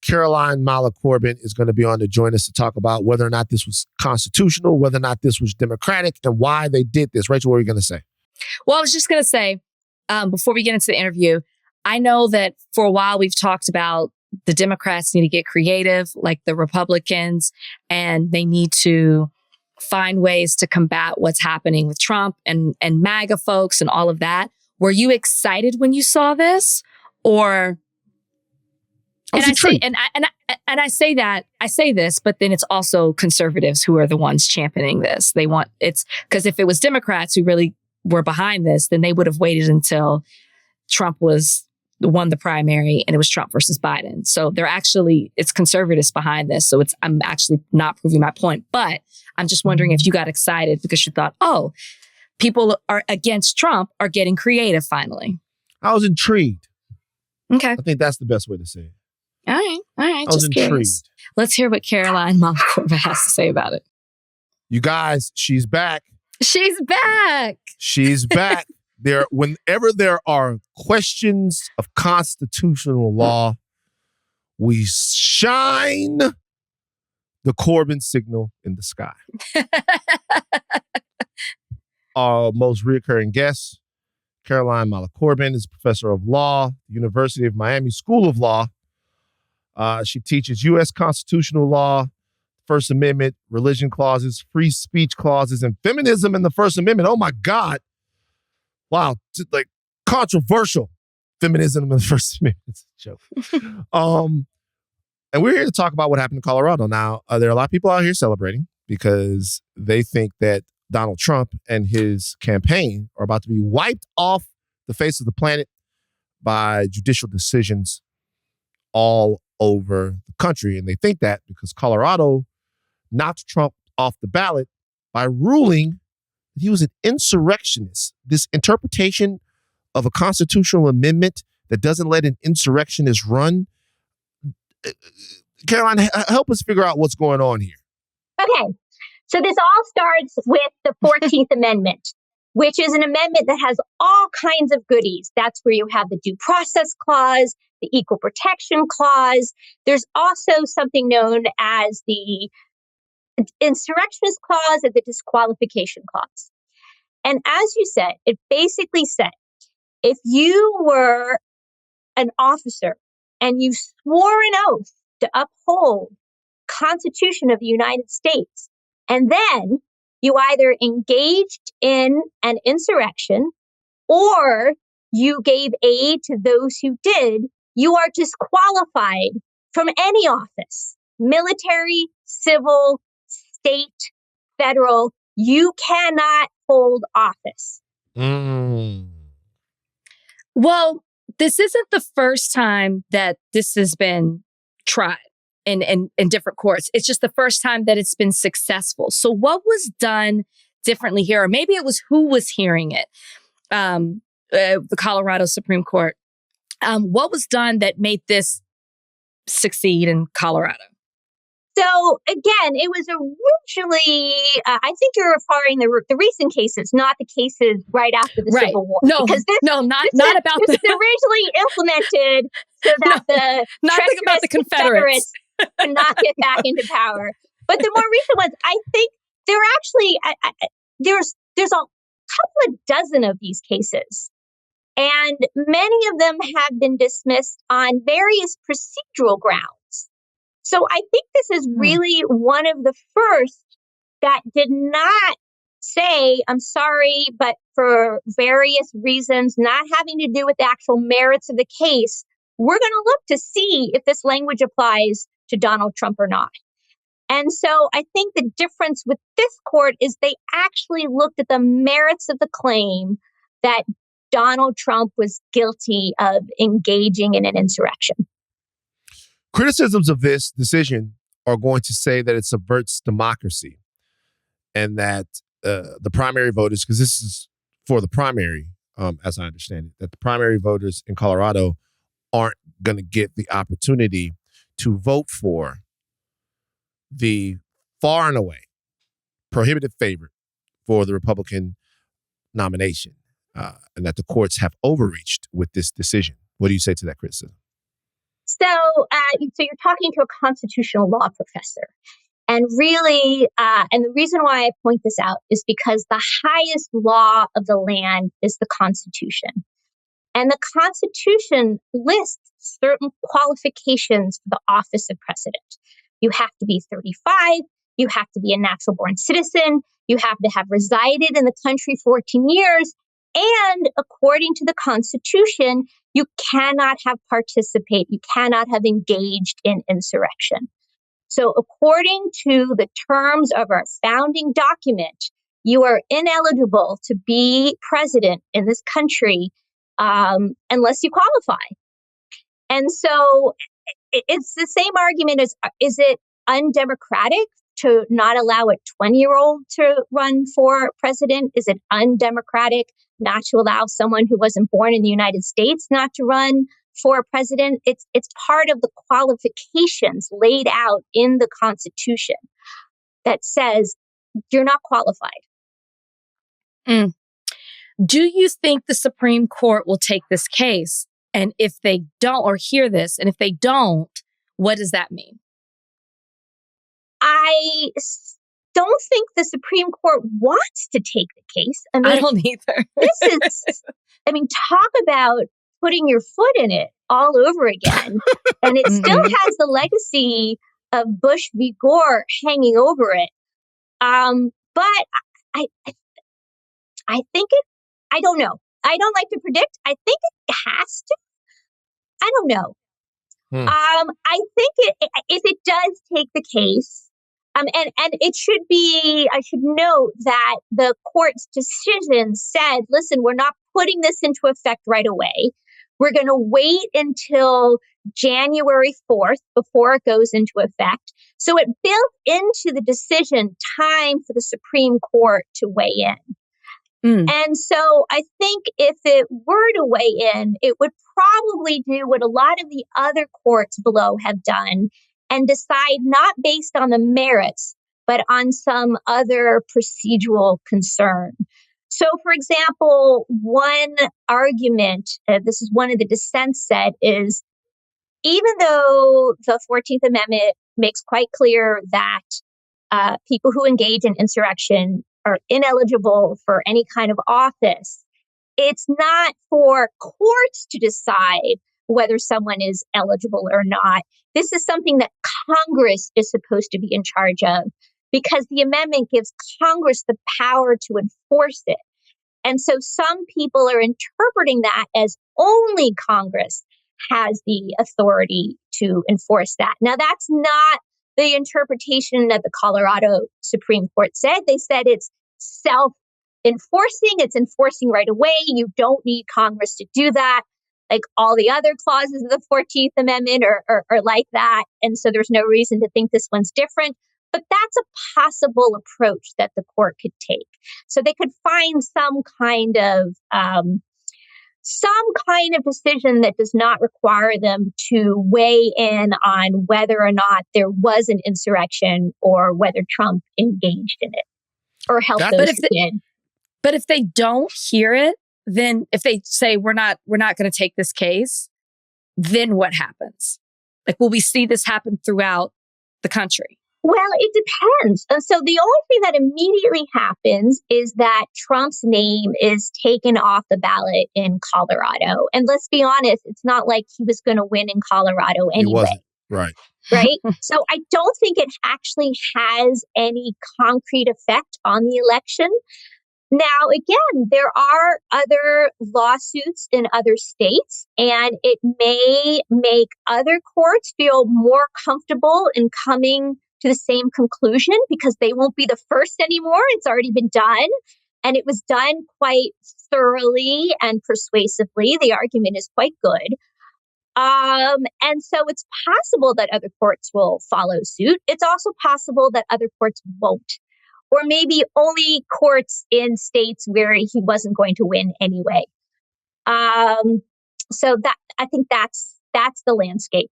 [SPEAKER 1] Caroline Mala Corbin is going to be on to join us to talk about whether or not this was constitutional, whether or not this was democratic, and why they did this. Rachel, what are you going to say?
[SPEAKER 2] Well, I was just going to say, before we get into the interview, I know that for a while we've talked about the Democrats need to get creative like the Republicans, and they need to find ways to combat what's happening with Trump and MAGA folks and all of that. Were you excited when you saw this? Or I say this, but then it's also conservatives who are the ones championing this. It's because if it was Democrats who really were behind this, then they would have waited until Trump won the primary and it was Trump versus Biden. So it's conservatives behind this. So I'm actually not proving my point, but I'm just wondering if you got excited because you thought, oh, people are against Trump are getting creative finally.
[SPEAKER 1] I was intrigued.
[SPEAKER 2] Okay.
[SPEAKER 1] I think that's the best way to say it.
[SPEAKER 2] All right.
[SPEAKER 1] I was intrigued.
[SPEAKER 2] Curious. Let's hear what Caroline Mala Corbin has to say about it.
[SPEAKER 1] You guys, she's back.
[SPEAKER 2] She's back.
[SPEAKER 1] She's back. Whenever there are questions of constitutional law, we shine the Corbin signal in the sky. Our most reoccurring guest, Caroline Mala Corbin, is a professor of law, University of Miami School of Law. She teaches U.S. constitutional law, First Amendment, religion clauses, free speech clauses, and feminism in the First Amendment. Oh my God. Wow. Like controversial feminism in the First Amendment. It's a joke. And we're here to talk about what happened in Colorado. Now, there are a lot of people out here celebrating because they think that Donald Trump and his campaign are about to be wiped off the face of the planet by judicial decisions all over the country. And they think that because Colorado knocked Trump off the ballot by ruling that he was an insurrectionist. This interpretation of a constitutional amendment that doesn't let an insurrectionist run. Caroline, help us figure out what's going on here.
[SPEAKER 8] Okay. So this all starts with the 14th Amendment, which is an amendment that has all kinds of goodies. That's where you have the due process clause, the equal protection clause. There's also something known as the insurrectionist clause and the disqualification clause. And as you said, it basically said, if you were an officer and you swore an oath to uphold Constitution of the United States, and then you either engaged in an insurrection or you gave aid to those who did, you are disqualified from any office, military, civil, state, federal. You cannot hold office.
[SPEAKER 2] Well, this isn't the first time that this has been tried in different courts. It's just the first time that it's been successful. So what was done differently here? Or maybe it was who was hearing it? The Colorado Supreme Court. What was done that made this succeed in Colorado?
[SPEAKER 8] So again, it was originally, I think you're referring the recent cases, not the cases right after the Civil War.
[SPEAKER 2] No,
[SPEAKER 8] because
[SPEAKER 2] not about
[SPEAKER 8] this was originally implemented so that the
[SPEAKER 2] about the Confederates
[SPEAKER 8] cannot get back into power. But the more recent ones, I think there are actually there's a couple of dozen of these cases, and many of them have been dismissed on various procedural grounds. So I think this is really one of the first that did not say, I'm sorry, but for various reasons, not having to do with the actual merits of the case, we're going to look to see if this language applies to Donald Trump or not. And so I think the difference with this court is they actually looked at the merits of the claim that Donald Trump was guilty of engaging in an insurrection.
[SPEAKER 1] Criticisms of this decision are going to say that it subverts democracy and that the primary voters, because this is for the primary, as I understand it, that the primary voters in Colorado aren't going to get the opportunity to vote for the far and away prohibitive favorite for the Republican nomination, and that the courts have overreached with this decision. What do you say to that criticism?
[SPEAKER 8] So you're talking to a constitutional law professor. And really, and the reason why I point this out is because the highest law of the land is the Constitution. And the Constitution lists certain qualifications for the office of president. You have to be 35. You have to be a natural born citizen. You have to have resided in the country 14 years. And according to the Constitution, you cannot have you cannot have engaged in insurrection. So according to the terms of our founding document, you are ineligible to be president in this country unless you qualify. And so it's the same argument as, is it undemocratic to not allow a 20-year-old to run for president? Is it undemocratic not to allow someone who wasn't born in the United States not to run for president? It's part of the qualifications laid out in the Constitution that says you're not qualified.
[SPEAKER 2] Do you think the Supreme Court will take this case? And if they don't, or hear this, and if they don't, what does that mean?
[SPEAKER 8] I don't think the Supreme Court wants to take the case. I mean,
[SPEAKER 2] I don't either.
[SPEAKER 8] Talk about putting your foot in it all over again. And it still has the legacy of Bush v. Gore hanging over it. But I think I don't know. I don't like to predict. I think it has to. I don't know. I think if it does take the case, and it should be, I should note that the court's decision said, listen, we're not putting this into effect right away. We're going to wait until January 4th before it goes into effect. So it built into the decision time for the Supreme Court to weigh in. And so I think if it were to weigh in, it would probably do what a lot of the other courts below have done and decide not based on the merits, but on some other procedural concern. So, for example, one argument, this is one of the dissents said, is even though the 14th Amendment makes quite clear that people who engage in insurrection are ineligible for any kind of office, it's not for courts to decide whether someone is eligible or not. This is something that Congress is supposed to be in charge of because the amendment gives Congress the power to enforce it. And so some people are interpreting that as only Congress has the authority to enforce that. Now, that's not the interpretation that the Colorado Supreme Court said. They said it's self-enforcing. It's enforcing right away. You don't need Congress to do that. Like all the other clauses of the 14th Amendment are like that. And so there's no reason to think this one's different. But that's a possible approach that the court could take. So they could find some kind of decision that does not require them to weigh in on whether or not there was an insurrection or whether Trump engaged in it or helped those who did.
[SPEAKER 2] But if they don't hear it, then if they say we're not going to take this case, then what happens? Like, will we see this happen throughout the country?
[SPEAKER 8] Well, it depends. And so the only thing that immediately happens is that Trump's name is taken off the ballot in Colorado. And let's be honest, it's not like he was going to win in Colorado anyway.
[SPEAKER 1] He wasn't. Right.
[SPEAKER 8] Right. So I don't think it actually has any concrete effect on the election. Now, again, there are other lawsuits in other states, and it may make other courts feel more comfortable in coming to the same conclusion because they won't be the first anymore. It's already been done, and it was done quite thoroughly and persuasively. The argument is quite good. And so it's possible that other courts will follow suit. It's also possible that other courts won't, or maybe only courts in states where he wasn't going to win anyway. So that I think that's the landscape.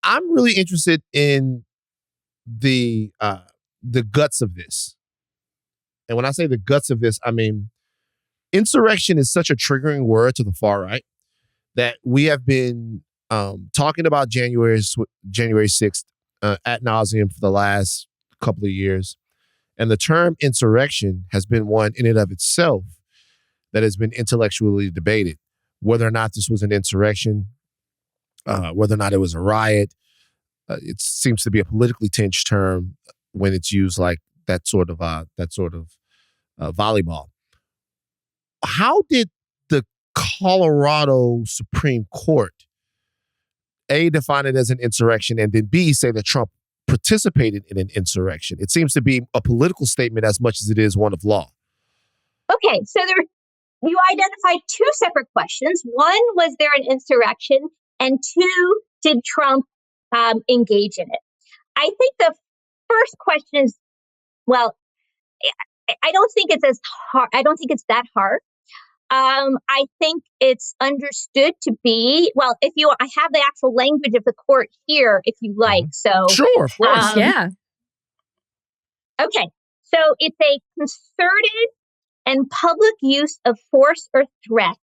[SPEAKER 1] I'm really interested in the guts of this. And when I say the guts of this, I mean, insurrection is such a triggering word to the far right that we have been talking about January 6th ad nauseum for the last couple of years. And the term insurrection has been one in and of itself that has been intellectually debated. Whether or not this was an insurrection, whether or not it was a riot, it seems to be a politically tinged term when it's used like that sort of volleyball. How did the Colorado Supreme Court A, define it as an insurrection, and then B, say that Trump participated in an insurrection? It seems to be a political statement as much as it is one of law.
[SPEAKER 8] Okay, so you identified two separate questions. One, was there an insurrection? And two, did Trump engage in it? I think the first question is, well, I don't think it's as hard. I don't think it's that hard. I think it's understood to be, well, I have the actual language of the court here, if you like. So
[SPEAKER 1] sure, of course.
[SPEAKER 2] Yeah.
[SPEAKER 8] Okay. So it's a concerted and public use of force or threat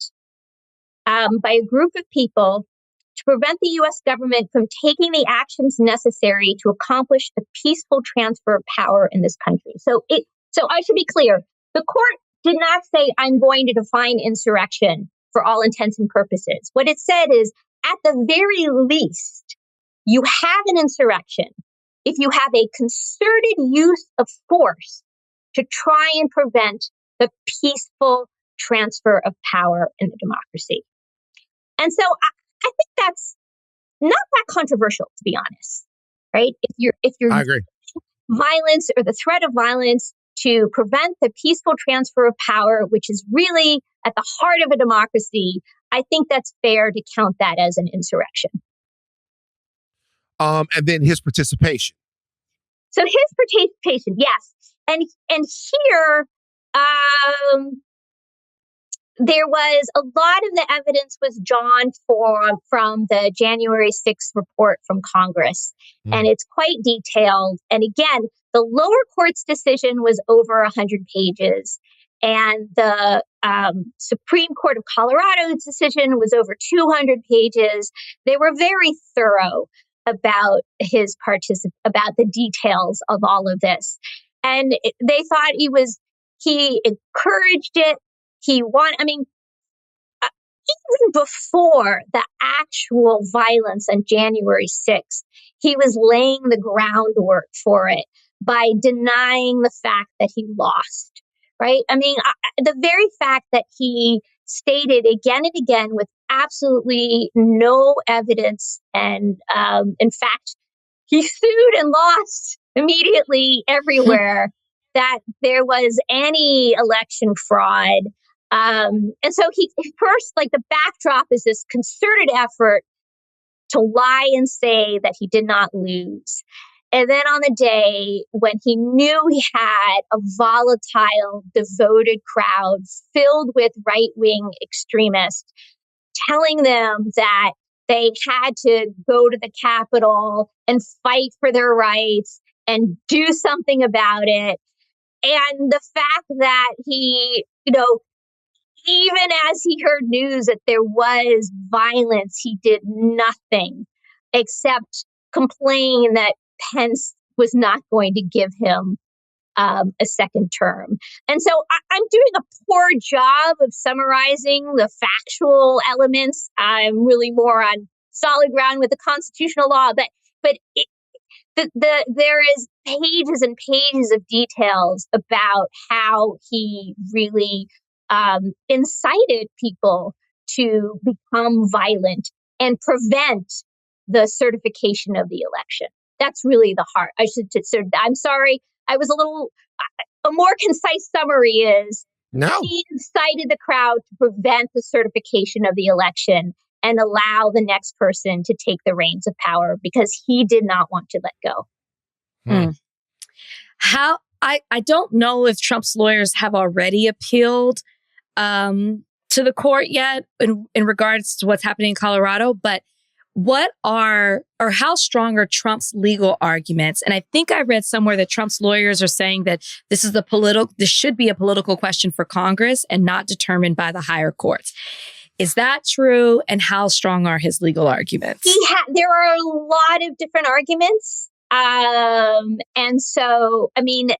[SPEAKER 8] by a group of people to prevent the U.S. government from taking the actions necessary to accomplish a peaceful transfer of power in this country. So I should be clear. The court did not say, I'm going to define insurrection for all intents and purposes. What it said is, at the very least, you have an insurrection if you have a concerted use of force to try and prevent the peaceful transfer of power in the democracy. And so I think that's not that controversial, to be honest, right? If you're
[SPEAKER 1] I agree.
[SPEAKER 8] Violence or the threat of violence to prevent the peaceful transfer of power, which is really at the heart of a democracy, I think that's fair to count that as an insurrection.
[SPEAKER 1] And then his participation.
[SPEAKER 8] So his participation, yes. And here, there was a lot of the evidence was drawn from the January 6th report from Congress. And it's quite detailed. And again, the lower court's decision was over 100 pages. And the Supreme Court of Colorado's decision was over 200 pages. They were very thorough about about the details of all of this. And they thought he encouraged it. Even before the actual violence on January 6th, he was laying the groundwork for it by denying the fact that he lost, right? The very fact that he stated again and again with absolutely no evidence, and in fact, he sued and lost immediately everywhere, that there was any election fraud. And so he first, the backdrop is this concerted effort to lie and say that he did not lose. And then on the day when he knew he had a volatile, devoted crowd filled with right-wing extremists, telling them that they had to go to the Capitol and fight for their rights and do something about it. And the fact that he, even as he heard news that there was violence, he did nothing except complain that Pence was not going to give him a second term. And so I'm doing a poor job of summarizing the factual elements. I'm really more on solid ground with the constitutional law, but there is pages and pages of details about how he really incited people to become violent and prevent the certification of the election. That's really the heart. I'm sorry. I was a more concise summary is
[SPEAKER 1] No.
[SPEAKER 8] He incited the crowd to prevent the certification of the election. and allow the next person to take the reins of power because he did not want to let go.
[SPEAKER 2] How I don't know if Trump's lawyers have already appealed to the court yet in regards to what's happening in Colorado, but how strong are Trump's legal arguments? And I think I read somewhere that Trump's lawyers are saying that this should be a political question for Congress and not determined by the higher courts. Is that true? And how strong are his legal arguments?
[SPEAKER 8] There are a lot of different arguments. And so, I mean,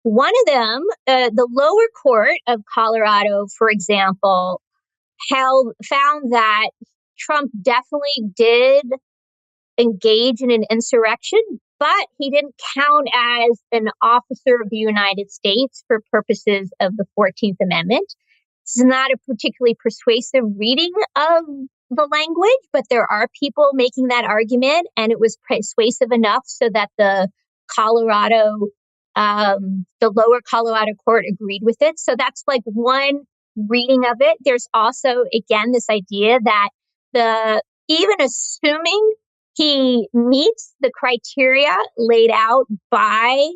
[SPEAKER 8] one of them, the lower court of Colorado, for example, found that Trump definitely did engage in an insurrection, but he didn't count as an officer of the United States for purposes of the 14th Amendment. This is not a particularly persuasive reading of the language, but there are people making that argument, and it was persuasive enough so that the lower Colorado court agreed with it. So that's like one reading of it. There's also, again, this idea that even assuming he meets the criteria laid out by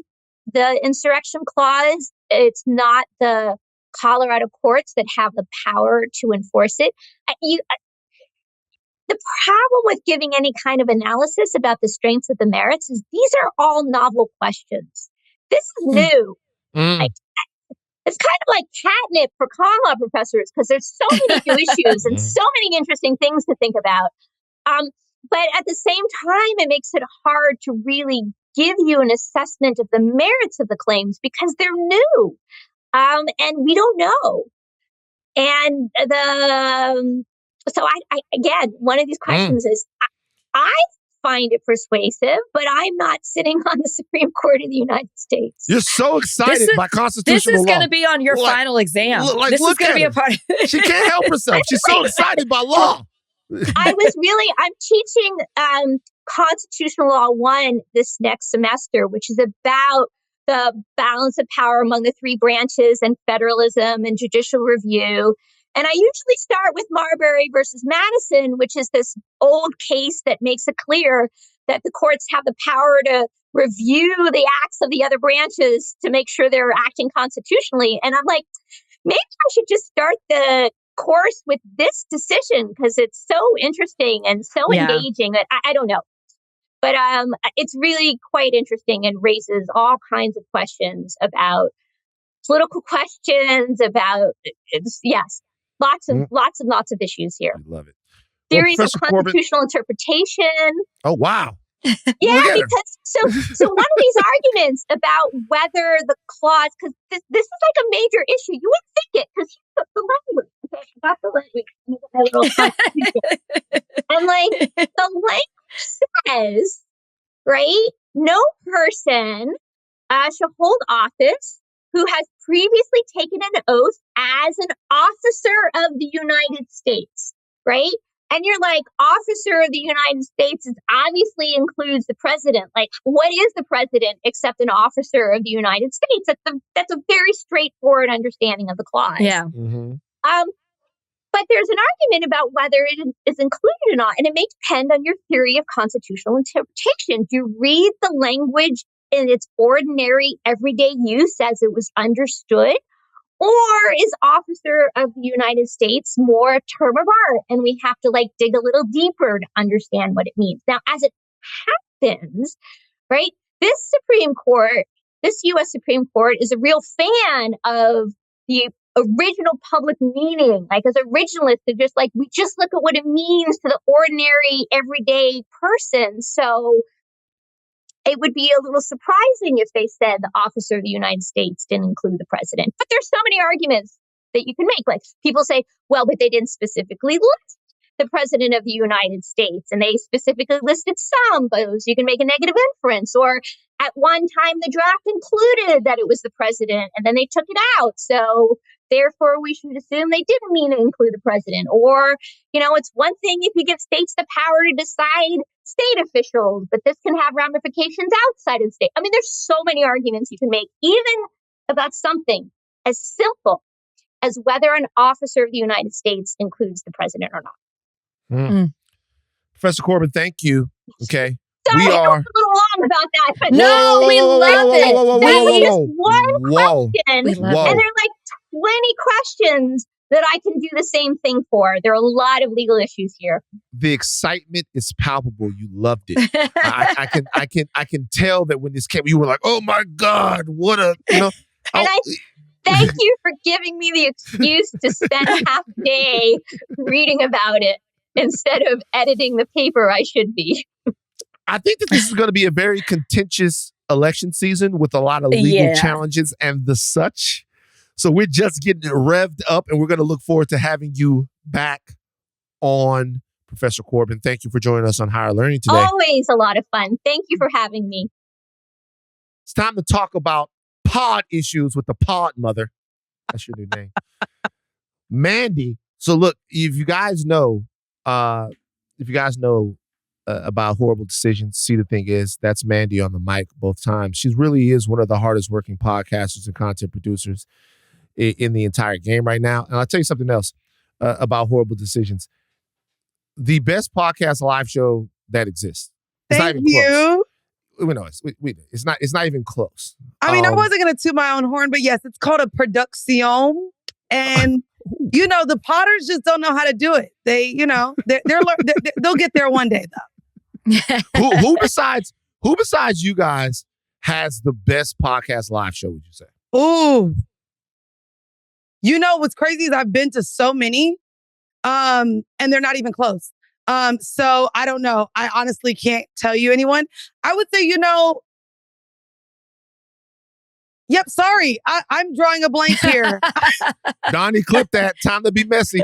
[SPEAKER 8] the insurrection clause, it's not the Colorado courts that have the power to enforce it. The problem with giving any kind of analysis about the strengths of the merits is these are all novel questions. This is new. It's kind of like catnip for common law professors because there's so many new issues and so many interesting things to think about. But at the same time, it makes it hard to really give you an assessment of the merits of the claims because they're new. And we don't know. And so I again, one of these questions is, I find it persuasive, but I'm not sitting on the Supreme Court of the United States.
[SPEAKER 1] You're so excited by constitutional law.
[SPEAKER 2] This is going to be on your final exam. This is going to be a part of it.
[SPEAKER 1] She can't help herself. She's so excited by law.
[SPEAKER 8] I'm teaching Constitutional Law 1 this next semester, which is about the balance of power among the three branches and federalism and judicial review. And I usually start with Marbury versus Madison, which is this old case that makes it clear that the courts have the power to review the acts of the other branches to make sure they're acting constitutionally. And I'm like, maybe I should just start the course with this decision because it's so interesting and so engaging. I don't know. But it's really quite interesting and raises all kinds of questions about political questions, about, lots of issues here.
[SPEAKER 1] I love it.
[SPEAKER 8] Theories of constitutional interpretation.
[SPEAKER 1] Oh, wow.
[SPEAKER 8] Yeah, because so one of these arguments about whether the clause, because this is like a major issue. You wouldn't think it because the language. Okay, I got the language. And like the language says, right? No person shall hold office who has previously taken an oath as an officer of the United States, right? And you're like, officer of the United States obviously includes the president. Like, what is the president except an officer of the United States? That's a very straightforward understanding of the clause.
[SPEAKER 2] Yeah.
[SPEAKER 1] Mm-hmm.
[SPEAKER 8] But there's an argument about whether it is included or not, and it may depend on your theory of constitutional interpretation. Do you read the language in its ordinary everyday use as it was understood? Or is officer of the United States more a term of art and we have to like dig a little deeper to understand what it means? Now, as it happens, right, this U.S. Supreme Court is a real fan of the original public meaning. Like as originalists, they're just like, we just look at what it means to the ordinary everyday person. So it would be a little surprising if they said the officer of the United States didn't include the president. But there's so many arguments that you can make. Like people say, well, but they didn't specifically list the president of the United States. And they specifically listed some, but you can make a negative inference. Or at one time, the draft included that it was the president and then they took it out. So therefore, we should assume they didn't mean to include the president. Or, it's one thing if you give states the power to decide state officials, but this can have ramifications outside of the state. I mean, there's so many arguments you can make, even about something as simple as whether an officer of the United States includes the president or not.
[SPEAKER 1] Professor Corbin, thank you. Okay.
[SPEAKER 8] Sorry,
[SPEAKER 1] We
[SPEAKER 8] I
[SPEAKER 1] are.
[SPEAKER 8] was a little long about that, but
[SPEAKER 2] No, we love it.
[SPEAKER 8] That was just one question,
[SPEAKER 2] We
[SPEAKER 8] and
[SPEAKER 2] love
[SPEAKER 8] there
[SPEAKER 2] it.
[SPEAKER 8] are like 20 questions that I can do the same thing for. There are a lot of legal issues here.
[SPEAKER 1] The excitement is palpable. You loved it. I can tell that when this came, you were like, "Oh my God, what a
[SPEAKER 8] And I thank you for giving me the excuse to spend half a day reading about it instead of editing the paper I should be.
[SPEAKER 1] I think that this is going to be a very contentious election season with a lot of legal challenges and the such. So we're just getting it revved up, and we're going to look forward to having you back on, Professor Corbin. Thank you for joining us on Higher Learning today.
[SPEAKER 8] Always a lot of fun. Thank you for having me.
[SPEAKER 1] It's time to talk about pod issues with the pod mother. That's your new name. Mandii. So look, if you guys know about Horrible Decisions, See the Thing Is, that's Mandii on the mic both times. She really is one of the hardest working podcasters and content producers in the entire game right now. And I'll tell you something else about Horrible Decisions. The best podcast live show that exists. It's not even close. We know it's not even close.
[SPEAKER 9] I mean, I wasn't going to toot my own horn, but yes, it's called a production. And, the Potters just don't know how to do it. They, they'll get there one day, though.
[SPEAKER 1] who besides you guys has the best podcast live show, would you say?
[SPEAKER 9] Ooh. What's crazy is I've been to so many, and they're not even close. So I don't know. I honestly can't tell you anyone. I would say, yep, sorry. I'm drawing a blank here.
[SPEAKER 1] Donnie, clip that. Time to be messy.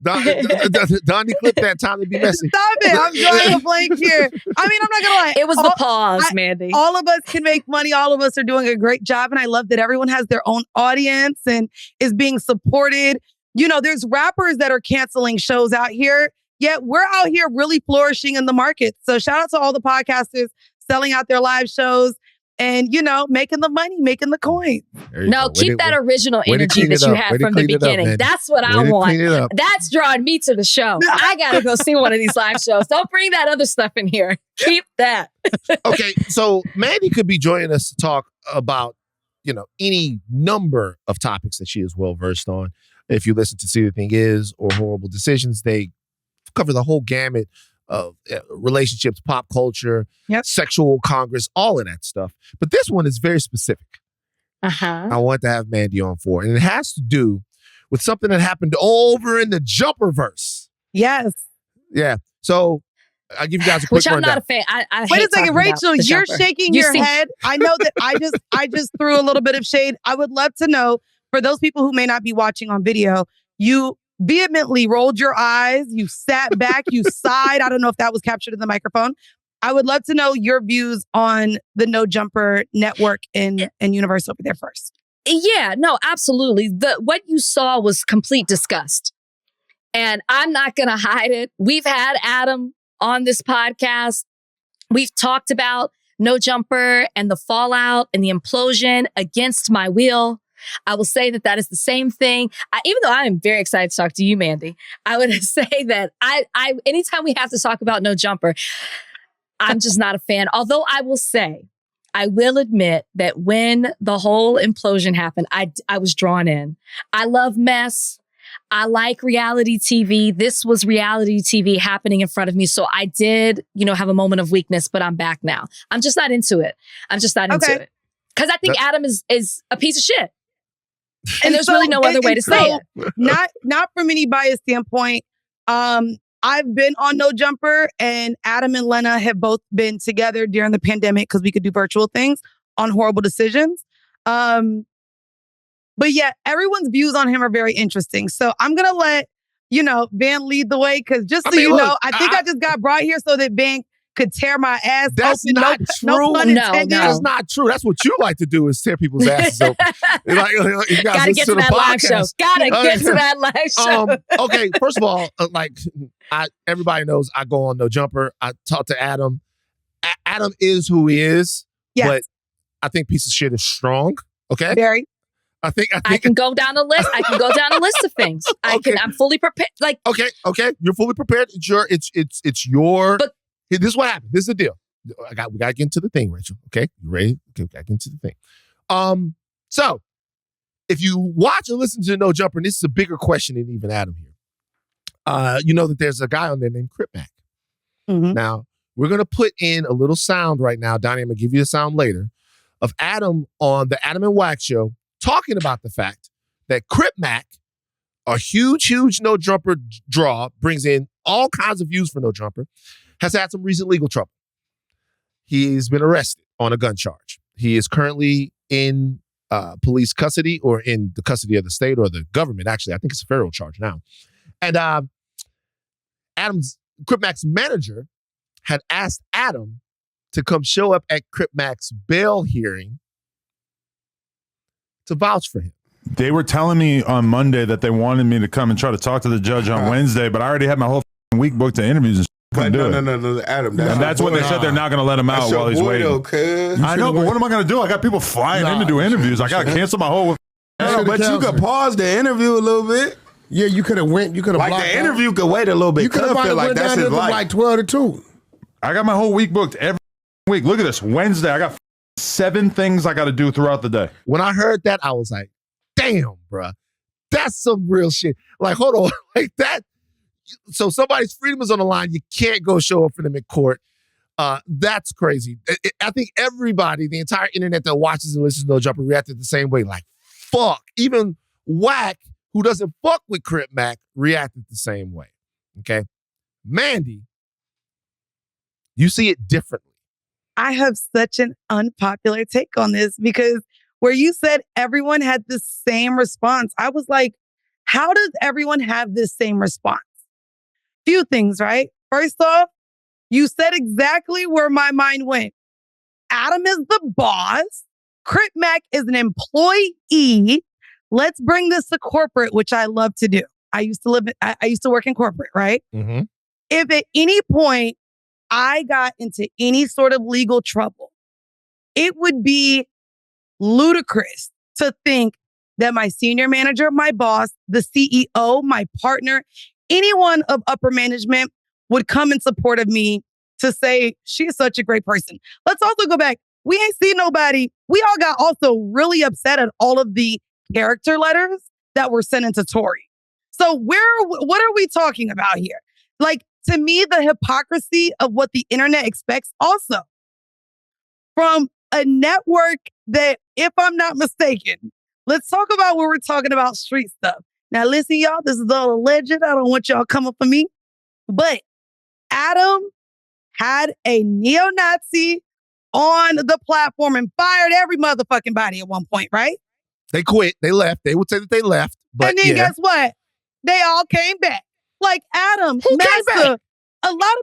[SPEAKER 1] Donnie, clip that. Time to be messy.
[SPEAKER 9] Stop it. I'm drawing a blank here. I mean, I'm not going to lie.
[SPEAKER 2] It was the pause, Mandii.
[SPEAKER 9] All of us can make money. All of us are doing a great job. And I love that everyone has their own audience and is being supported. There's rappers that are canceling shows out here, yet we're out here really flourishing in the market. So shout out to all the podcasters selling out their live shows and, making the money, making the coin.
[SPEAKER 2] No, keep that original energy that you had from the beginning. That's what I want. That's drawing me to the show. I got to go see one of these live shows. Don't bring that other stuff in here. Keep that.
[SPEAKER 1] Okay, so Mandii could be joining us to talk about, any number of topics that she is well-versed on. If you listen to See the Thing Is or Horrible Decisions, they cover the whole gamut of relationships, pop culture, sexual congress, all of that stuff. But this one is very specific. I want to have Mandii on for. And it has to do with something that happened over in the Jumperverse.
[SPEAKER 9] Yes.
[SPEAKER 1] Yeah. So I'll give you guys a quick rundown.
[SPEAKER 2] I'm not a fan. I
[SPEAKER 9] Wait
[SPEAKER 2] hate
[SPEAKER 9] a second, Rachel, you're
[SPEAKER 2] Jumper.
[SPEAKER 9] shaking your head. I know that I just threw a little bit of shade. I would love to know, for those people who may not be watching on video, you vehemently rolled your eyes, you sat back, you sighed. I don't know if that was captured in the microphone. I would love to know your views on the No Jumper network and universe over there first.
[SPEAKER 2] Yeah, no, absolutely. What you saw was complete disgust. And I'm not going to hide it. We've had Adam on this podcast. We've talked about No Jumper and the fallout and the implosion against my will. I will say that is the same thing. Even though I am very excited to talk to you, Mandii, I would say that I anytime we have to talk about No Jumper, I'm just not a fan. Although I will admit that when the whole implosion happened, I was drawn in. I love mess. I like reality TV. This was reality TV happening in front of me. So I did, have a moment of weakness, but I'm back now. I'm just not into it. It. Because I think Adam is a piece of shit. And there's really no other way to say it.
[SPEAKER 9] Not from any biased standpoint. I've been on No Jumper, and Adam and Lena have both been together during the pandemic because we could do virtual things on Horrible Decisions. But yeah, everyone's views on him are very interesting. So I'm going to let, Van lead the way because I think I just got brought here so that Van could tear my ass
[SPEAKER 1] That's
[SPEAKER 9] open.
[SPEAKER 1] not true.
[SPEAKER 2] No.
[SPEAKER 1] That's not true. That's what you like to do is tear people's asses open. You
[SPEAKER 2] Gotta get to that live show. Gotta get to that live show.
[SPEAKER 1] Okay, first of all, everybody knows I go on No Jumper. I talk to Adam. Adam is who he is, but I think piece of shit is strong. Okay?
[SPEAKER 9] Very.
[SPEAKER 1] I think
[SPEAKER 2] I can go down a list. I can go down a list of things. I'm fully prepared. Like,
[SPEAKER 1] okay, you're fully prepared. It's your.
[SPEAKER 2] But
[SPEAKER 1] this is what happened. This is the deal. We gotta get into the thing, Rachel. Okay, you ready? Okay, we gotta get into the thing. So if you watch or listen to No Jumper, and this is a bigger question than even Adam here. You know that there's a guy on there named Crip Mac.
[SPEAKER 9] Mm-hmm.
[SPEAKER 1] Now we're gonna put in a little sound right now, Donnie. I'm gonna give you the sound later of Adam on the Adam and Wax show talking about the fact that Crip Mac, a huge No Jumper draw, brings in all kinds of views for No Jumper, has had some recent legal trouble. He's been arrested on a gun charge. He is currently in police custody or in the custody of the state or the government. Actually, I think it's a federal charge now. And Crip Mac's manager had asked Adam to come show up at Crip Mac's bail hearing to vouch for him.
[SPEAKER 10] They were telling me on Monday that they wanted me to come and try to talk to the judge on Wednesday, but I already had my whole week booked to interviews and couldn't do it.
[SPEAKER 11] No, Adam.
[SPEAKER 10] And that's when they said they're not going to let him out while he's waiting. I know, but what am I going to do? I got people flying in to do interviews. I got to cancel my whole.
[SPEAKER 11] But you could pause the interview a little bit.
[SPEAKER 12] Yeah, you could have went. You could have
[SPEAKER 11] like the interview could wait a little bit.
[SPEAKER 12] You could have
[SPEAKER 11] like that's his life.
[SPEAKER 12] Like 12 to 2.
[SPEAKER 10] I got my whole week booked every week. Look at this. Wednesday, I got 7 things I got to do throughout the day.
[SPEAKER 1] When I heard that, I was like, damn, bruh. That's some real shit. Like, hold on. Like that. So somebody's freedom is on the line. You can't go show up for them in court. That's crazy. I think everybody, the entire internet that watches and listens to No Jumper reacted the same way. Like, fuck. Even Wack, who doesn't fuck with Crip Mac, reacted the same way. Okay? Mandii, you see it differently.
[SPEAKER 9] I have such an unpopular take on this because where you said everyone had the same response, I was like, how does everyone have this same response? Few things, right? First off, you said exactly where my mind went. Adam is the boss. Crip Mac is an employee. Let's bring this to corporate, which I love to do. I used to work in corporate, right?
[SPEAKER 1] Mm-hmm.
[SPEAKER 9] If at any point I got into any sort of legal trouble, it would be ludicrous to think that my senior manager, my boss, the CEO, my partner, anyone of upper management would come in support of me to say, she's such a great person. Let's also go back. We ain't seen nobody. We all got also really upset at all of the character letters that were sent into Tory. So what are we talking about here? Like, to me, the hypocrisy of what the internet expects also from a network that, if I'm not mistaken, let's talk about where we're talking about street stuff. Now, listen, y'all, this is all alleged. I don't want y'all coming for me. But Adam had a neo-Nazi on the platform and fired every motherfucking body at one point, right?
[SPEAKER 1] They quit. They left. They would say that they left. But
[SPEAKER 9] and then guess what? They all came back. Like Adam,
[SPEAKER 1] who came back?
[SPEAKER 9] A lot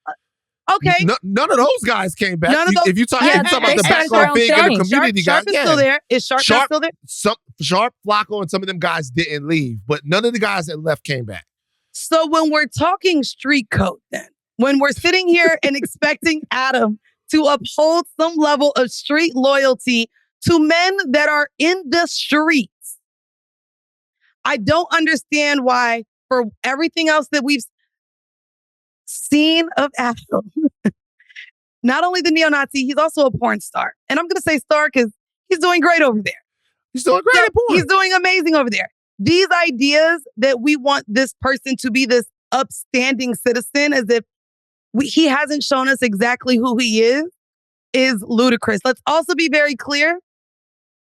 [SPEAKER 9] of okay.
[SPEAKER 1] None of those guys came back.
[SPEAKER 9] None of those,
[SPEAKER 1] if you talk about the background big and the community
[SPEAKER 9] Sharp
[SPEAKER 1] guys,
[SPEAKER 9] is still there. Is Sharp still there?
[SPEAKER 1] Sharp, Flacco, and some of them guys didn't leave, but none of the guys that left came back.
[SPEAKER 9] So when we're talking street code, then when we're sitting here and expecting Adam to uphold some level of street loyalty to men that are in the streets, I don't understand why, for everything else that we've seen of Adam, not only the neo-Nazi, he's also a porn star. And I'm going to say star because he's doing great over there.
[SPEAKER 1] He's doing great at porn.
[SPEAKER 9] He's doing amazing over there. These ideas that we want this person to be this upstanding citizen as if he hasn't shown us exactly who he is ludicrous. Let's also be very clear.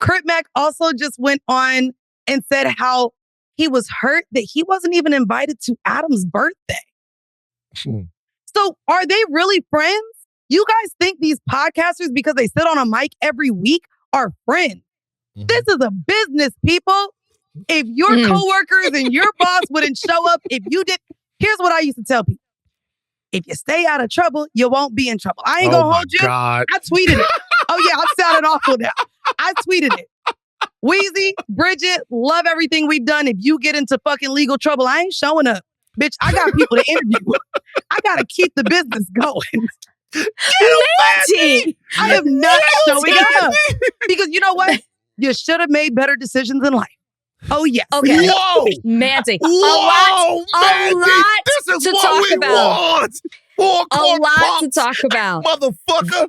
[SPEAKER 9] Crip Mac also just went on and said how he was hurt that he wasn't even invited to Adam's birthday. So are they really friends? You guys think these podcasters, because they sit on a mic every week, are friends? Mm-hmm. This is a business, people. If your coworkers and your boss wouldn't show up, if you did, here's what I used to tell people. If you stay out of trouble, you won't be in trouble. I ain't gonna hold you.
[SPEAKER 1] God.
[SPEAKER 9] I tweeted it. Oh yeah, I'm sounding awful now. I tweeted it. Wheezy, Bridget, love everything we've done. If you get into fucking legal trouble, I ain't showing up. Bitch, I got people to interview. I gotta keep the business going.
[SPEAKER 2] Guilty.
[SPEAKER 9] I am not showing up. Because you know what? You should have made better decisions in life. Oh, yes.
[SPEAKER 2] Okay.
[SPEAKER 1] Whoa!
[SPEAKER 2] Mandy.
[SPEAKER 1] Whoa,
[SPEAKER 2] a lot
[SPEAKER 1] this is
[SPEAKER 2] to
[SPEAKER 1] what
[SPEAKER 2] talk
[SPEAKER 1] we
[SPEAKER 2] about.
[SPEAKER 1] Want.
[SPEAKER 2] A lot to talk about.
[SPEAKER 1] Motherfucker.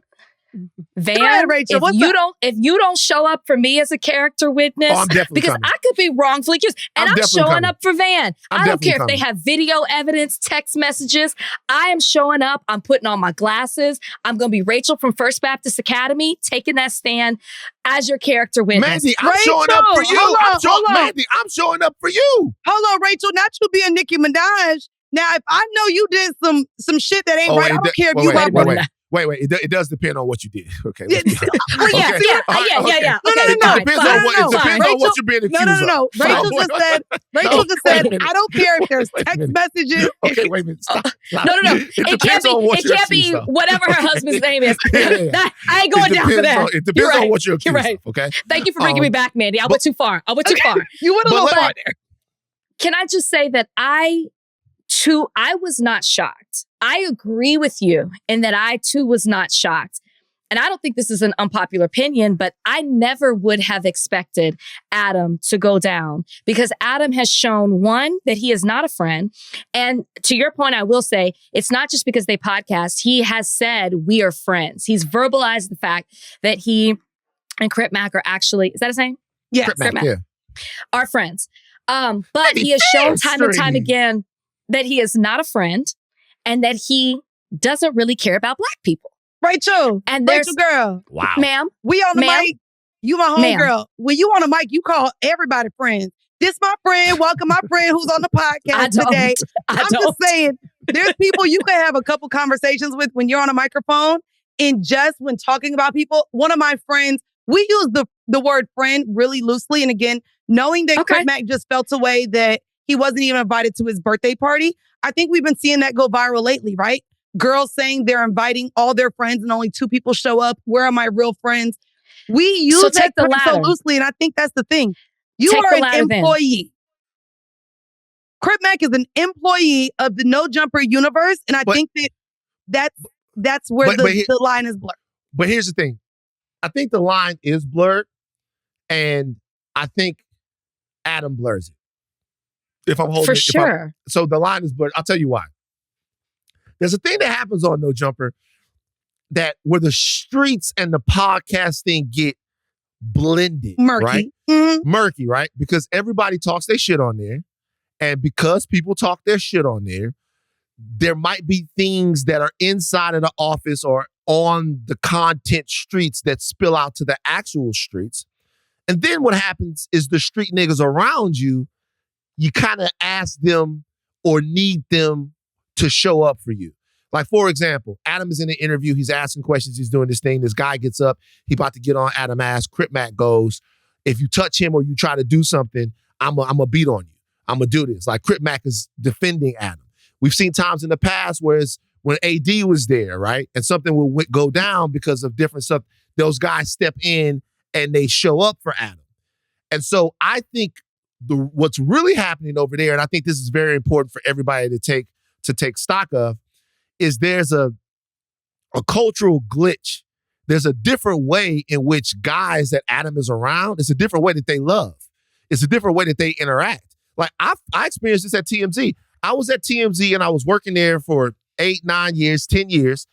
[SPEAKER 2] Van,
[SPEAKER 9] Go ahead, Rachel.
[SPEAKER 2] if you don't show up for me as a character witness,
[SPEAKER 1] I'm definitely
[SPEAKER 2] because
[SPEAKER 1] coming.
[SPEAKER 2] I could be wrongfully accused, and I'm
[SPEAKER 1] definitely
[SPEAKER 2] showing
[SPEAKER 1] coming.
[SPEAKER 2] up for Van.
[SPEAKER 1] I'm
[SPEAKER 2] I don't care
[SPEAKER 1] definitely
[SPEAKER 2] if they have video evidence, text messages. I am showing up. I'm putting on my glasses. I'm going to be Rachel from First Baptist Academy, taking that stand as your character witness.
[SPEAKER 1] Mandy, I'm showing up for you.
[SPEAKER 9] Hold on.
[SPEAKER 1] Mandy, I'm showing up for you.
[SPEAKER 9] Hold on, Rachel. Not you being Nicki Minaj. Now, if I know you did some shit that ain't right, I don't care if you got
[SPEAKER 1] Wait, it does depend on what you did. Okay.
[SPEAKER 2] Well, yeah.
[SPEAKER 9] No,
[SPEAKER 2] Okay,
[SPEAKER 1] it depends on what you're being accused of.
[SPEAKER 9] No. Rachel just said, I don't care if there's text messages.
[SPEAKER 1] Okay, wait a minute. Stop.
[SPEAKER 2] No. It can't be whatever her husband's name is. I ain't going down for that.
[SPEAKER 1] It depends on what you're accused of, okay?
[SPEAKER 2] Thank you for bringing me back, Mandy. I went too far.
[SPEAKER 9] You went a little far there.
[SPEAKER 2] Can I just say that I was not shocked. I agree with you in that I too was not shocked. And I don't think this is an unpopular opinion, but I never would have expected Adam to go down because Adam has shown, one, that he is not a friend. And to your point, I will say, it's not just because they podcast. He has said we are friends. He's verbalized the fact that he and Crip Mac are actually, is that his name?
[SPEAKER 9] Yeah.
[SPEAKER 1] Crip Mac, yeah.
[SPEAKER 2] Are friends. But he has shown time and time again that he is not a friend and that he doesn't really care about Black people.
[SPEAKER 9] Rachel, girl.
[SPEAKER 1] Wow.
[SPEAKER 2] Ma'am.
[SPEAKER 9] We on the mic. You my homegirl. When you on the mic, you call everybody friends. This my friend. Welcome my friend who's on the podcast today. I'm just saying, there's people you can have a couple conversations with when you're on a microphone. And just when talking about people, one of my friends, we use the word friend really loosely. And again, knowing that Crip Mac just felt a way that he wasn't even invited to his birthday party. I think we've been seeing that go viral lately, right? Girls saying they're inviting all their friends and only 2 people show up. Where are my real friends? We use that term so loosely, and I think that's the thing. You are an employee. Crip Mac is an employee of the No Jumper universe, and I think that's where the line is blurred.
[SPEAKER 1] But here's the thing. I think the line is blurred, and I think Adam blurs it. If I'm holding
[SPEAKER 2] for sure.
[SPEAKER 1] So the line is blurred. I'll tell you why. There's a thing that happens on No Jumper that where the streets and the podcasting get blended.
[SPEAKER 9] Murky.
[SPEAKER 1] Right?
[SPEAKER 9] Mm-hmm.
[SPEAKER 1] Murky, right? Because everybody talks their shit on there. And because people talk their shit on there might be things that are inside of the office or on the content streets that spill out to the actual streets. And then what happens is the street niggas around you kind of ask them or need them to show up for you. Like, for example, Adam is in an interview. He's asking questions. He's doing this thing. This guy gets up. He about to get on Adam's ass. Crip Mac goes, if you touch him or you try to do something, I'm going to beat on you. I'm going to do this. Like, Crip Mac is defending Adam. We've seen times in the past where when AD was there, right? And something will go down because of different stuff. Those guys step in and they show up for Adam. And so I think what's really happening over there, and I think this is very important for everybody to take stock of, is there's a cultural glitch. There's a different way in which guys that Adam is around, it's a different way that they love. It's a different way that they interact. Like I experienced this at TMZ. I was at TMZ and I was working there for 8, 9 years, 10 years,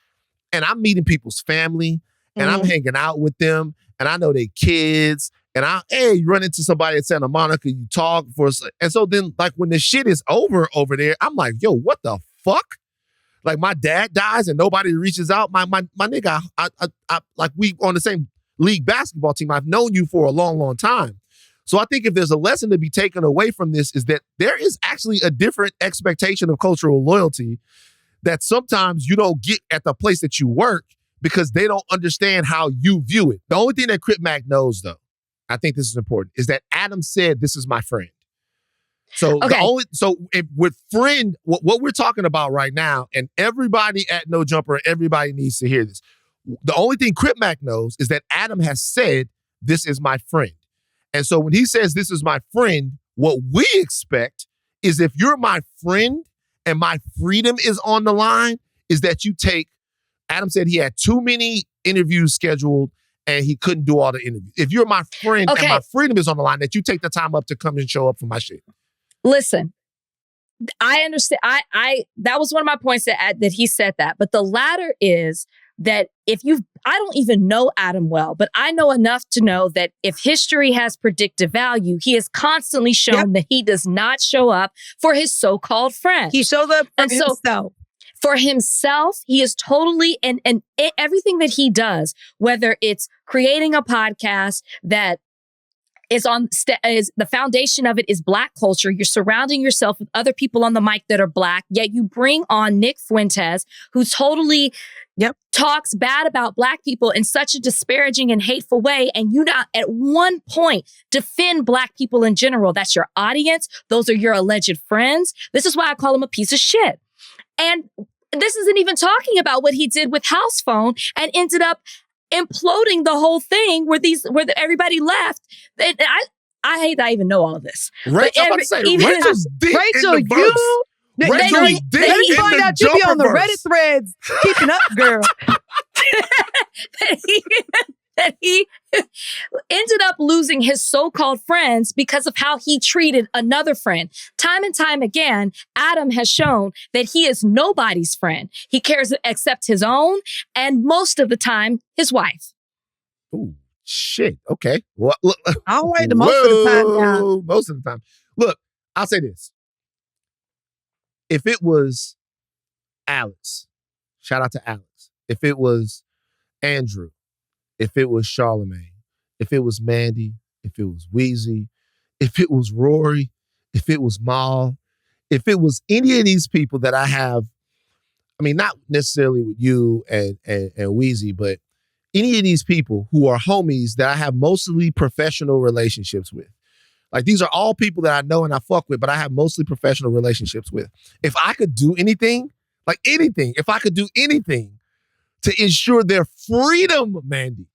[SPEAKER 1] and I'm meeting people's family and I'm hanging out with them and I know their kids. And you run into somebody in Santa Monica, you talk and so then like when the shit is over there, I'm like, yo, what the fuck? Like my dad dies and nobody reaches out. My nigga, I like we on the same league basketball team. I've known you for a long, long time. So I think if there's a lesson to be taken away from this is that there is actually a different expectation of cultural loyalty that sometimes you don't get at the place that you work because they don't understand how you view it. The only thing that Crip Mac knows though, I think this is important, is that Adam said, this is my friend. So with friend, what we're talking about right now, and everybody at No Jumper, everybody needs to hear this. The only thing Crip Mac knows is that Adam has said, this is my friend. And so when he says, this is my friend, what we expect is if you're my friend and my freedom is on the line, is that you take, Adam said he had too many interviews scheduled and he couldn't do all the interviews. If you're my friend and my freedom is on the line, that you take the time up to come and show up for my shit.
[SPEAKER 2] Listen, I understand. I that was one of my points that he said that. But the latter is that I don't even know Adam well, but I know enough to know that if history has predictive value, he has constantly shown that he does not show up for his so-called friends.
[SPEAKER 9] He shows up for himself.
[SPEAKER 2] For himself, he is totally, and everything that he does, whether it's creating a podcast that is the foundation of it is Black culture. You're surrounding yourself with other people on the mic that are Black, yet you bring on Nick Fuentes, who totally talks bad about Black people in such a disparaging and hateful way, and you not at one point defend Black people in general. That's your audience. Those are your alleged friends. This is why I call him a piece of shit. And this isn't even talking about what he did with House Phone and ended up imploding the whole thing where everybody left. And I hate that I even know all of this.
[SPEAKER 1] Rachel, Rachel's deep
[SPEAKER 9] Rachel,
[SPEAKER 1] in the verse. Rachel's deep
[SPEAKER 9] let me
[SPEAKER 1] in
[SPEAKER 9] find
[SPEAKER 1] the
[SPEAKER 9] out you be on the
[SPEAKER 1] Jumper
[SPEAKER 9] Reddit
[SPEAKER 1] verse.
[SPEAKER 9] threads keeping up, girl.
[SPEAKER 2] that he ended up losing his so-called friends because of how he treated another friend. Time and time again, Adam has shown that he is nobody's friend. He cares except his own, and most of the time, his wife.
[SPEAKER 1] Ooh, shit. Okay. Well, look,
[SPEAKER 9] I don't like the most of the time now.
[SPEAKER 1] Most of the time. Look, I'll say this. If it was Alex, shout out to Alex. If it was Andrew, if it was Charlamagne, if it was Mandii, if it was Weezy, if it was Rory, if it was Mal, if it was any of these people that I have, I mean, not necessarily with you and Weezy, but any of these people who are homies that I have mostly professional relationships with. Like, these are all people that I know and I fuck with, but I have mostly professional relationships with. If I could do anything, if I could do anything to ensure their freedom, Mandii,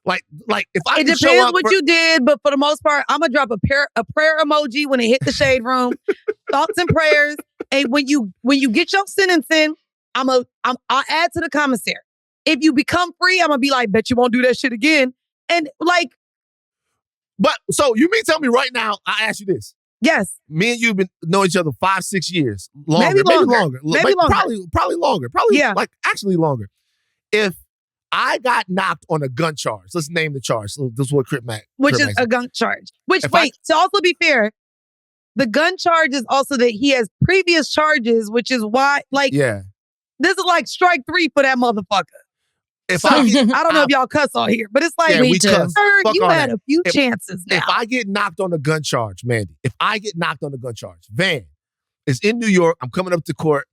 [SPEAKER 1] like if I
[SPEAKER 9] it
[SPEAKER 1] could show
[SPEAKER 9] depends
[SPEAKER 1] up
[SPEAKER 9] what you did, but for the most part, I'm gonna drop a prayer emoji when it hit the shade room, thoughts and prayers, and when you get your sentence in, I'll add to the commissary. If you become free, I'm gonna be like, bet you won't do that shit again, and like.
[SPEAKER 1] But so you mean tell me right now? I ask you this.
[SPEAKER 9] Yes.
[SPEAKER 1] Me and you been know each other 5-6 years, longer, maybe longer, probably longer, like actually longer. If I got knocked on a gun charge, let's name the charge. So this is what Crip Mac,
[SPEAKER 9] which is a gun charge. To also be fair, the gun charge is also that he has previous charges, which is why, this is like strike 3 for that motherfucker. I don't know if y'all cuss on here, but it's like,
[SPEAKER 1] we cuss.
[SPEAKER 9] Sir, you had a few chances now.
[SPEAKER 1] If I get knocked on a gun charge, Mandii, Van is in New York. I'm coming up to court.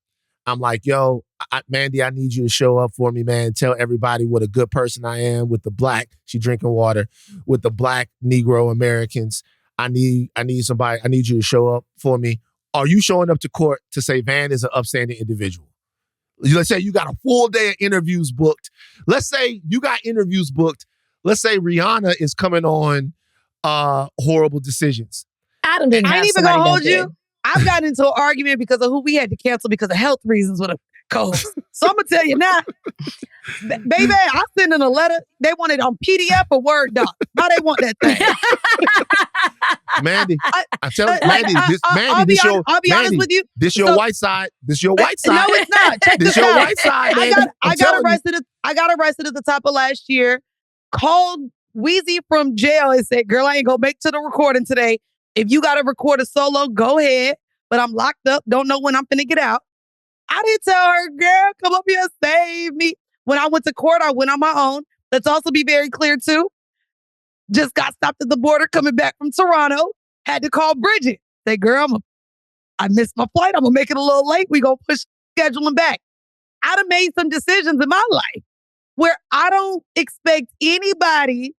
[SPEAKER 1] I'm like, yo, Mandii, I need you to show up for me, man. Tell everybody what a good person I am with the Black, she drinking water, with the Black Negro Americans. I need somebody, I need you to show up for me. Are you showing up to court to say Van is an upstanding individual? Let's say you got a full day of interviews booked. Let's say you got interviews booked. Let's say Rihanna is coming on Horrible Decisions.
[SPEAKER 2] Adam didn't
[SPEAKER 9] I ain't even gonna hold you. I've gotten into an argument because of who we had to cancel because of health reasons with a co-host. So I'm gonna tell you now, baby, I sent in a letter. They want it on PDF or Word doc. How they want that thing?
[SPEAKER 1] Mandii, I tell you, Mandii,
[SPEAKER 9] I'll be honest with you.
[SPEAKER 1] This your white side. This your white side.
[SPEAKER 9] No, it's not. Check
[SPEAKER 1] this
[SPEAKER 9] this
[SPEAKER 1] your
[SPEAKER 9] out.
[SPEAKER 1] white side.
[SPEAKER 9] I got arrested at the top of last year. Called Weezy from jail and said, "Girl, I ain't gonna make to the recording today. If you got to record a solo, go ahead. But I'm locked up. Don't know when I'm finna get out." I didn't tell her, "Girl, come up here, save me." When I went to court, I went on my own. Let's also be very clear too. Just got stopped at the border coming back from Toronto. Had to call Bridget. Say, "Girl, I missed my flight. I'm gonna make it a little late. We gonna push scheduling back." I done made some decisions in my life where I don't expect anybody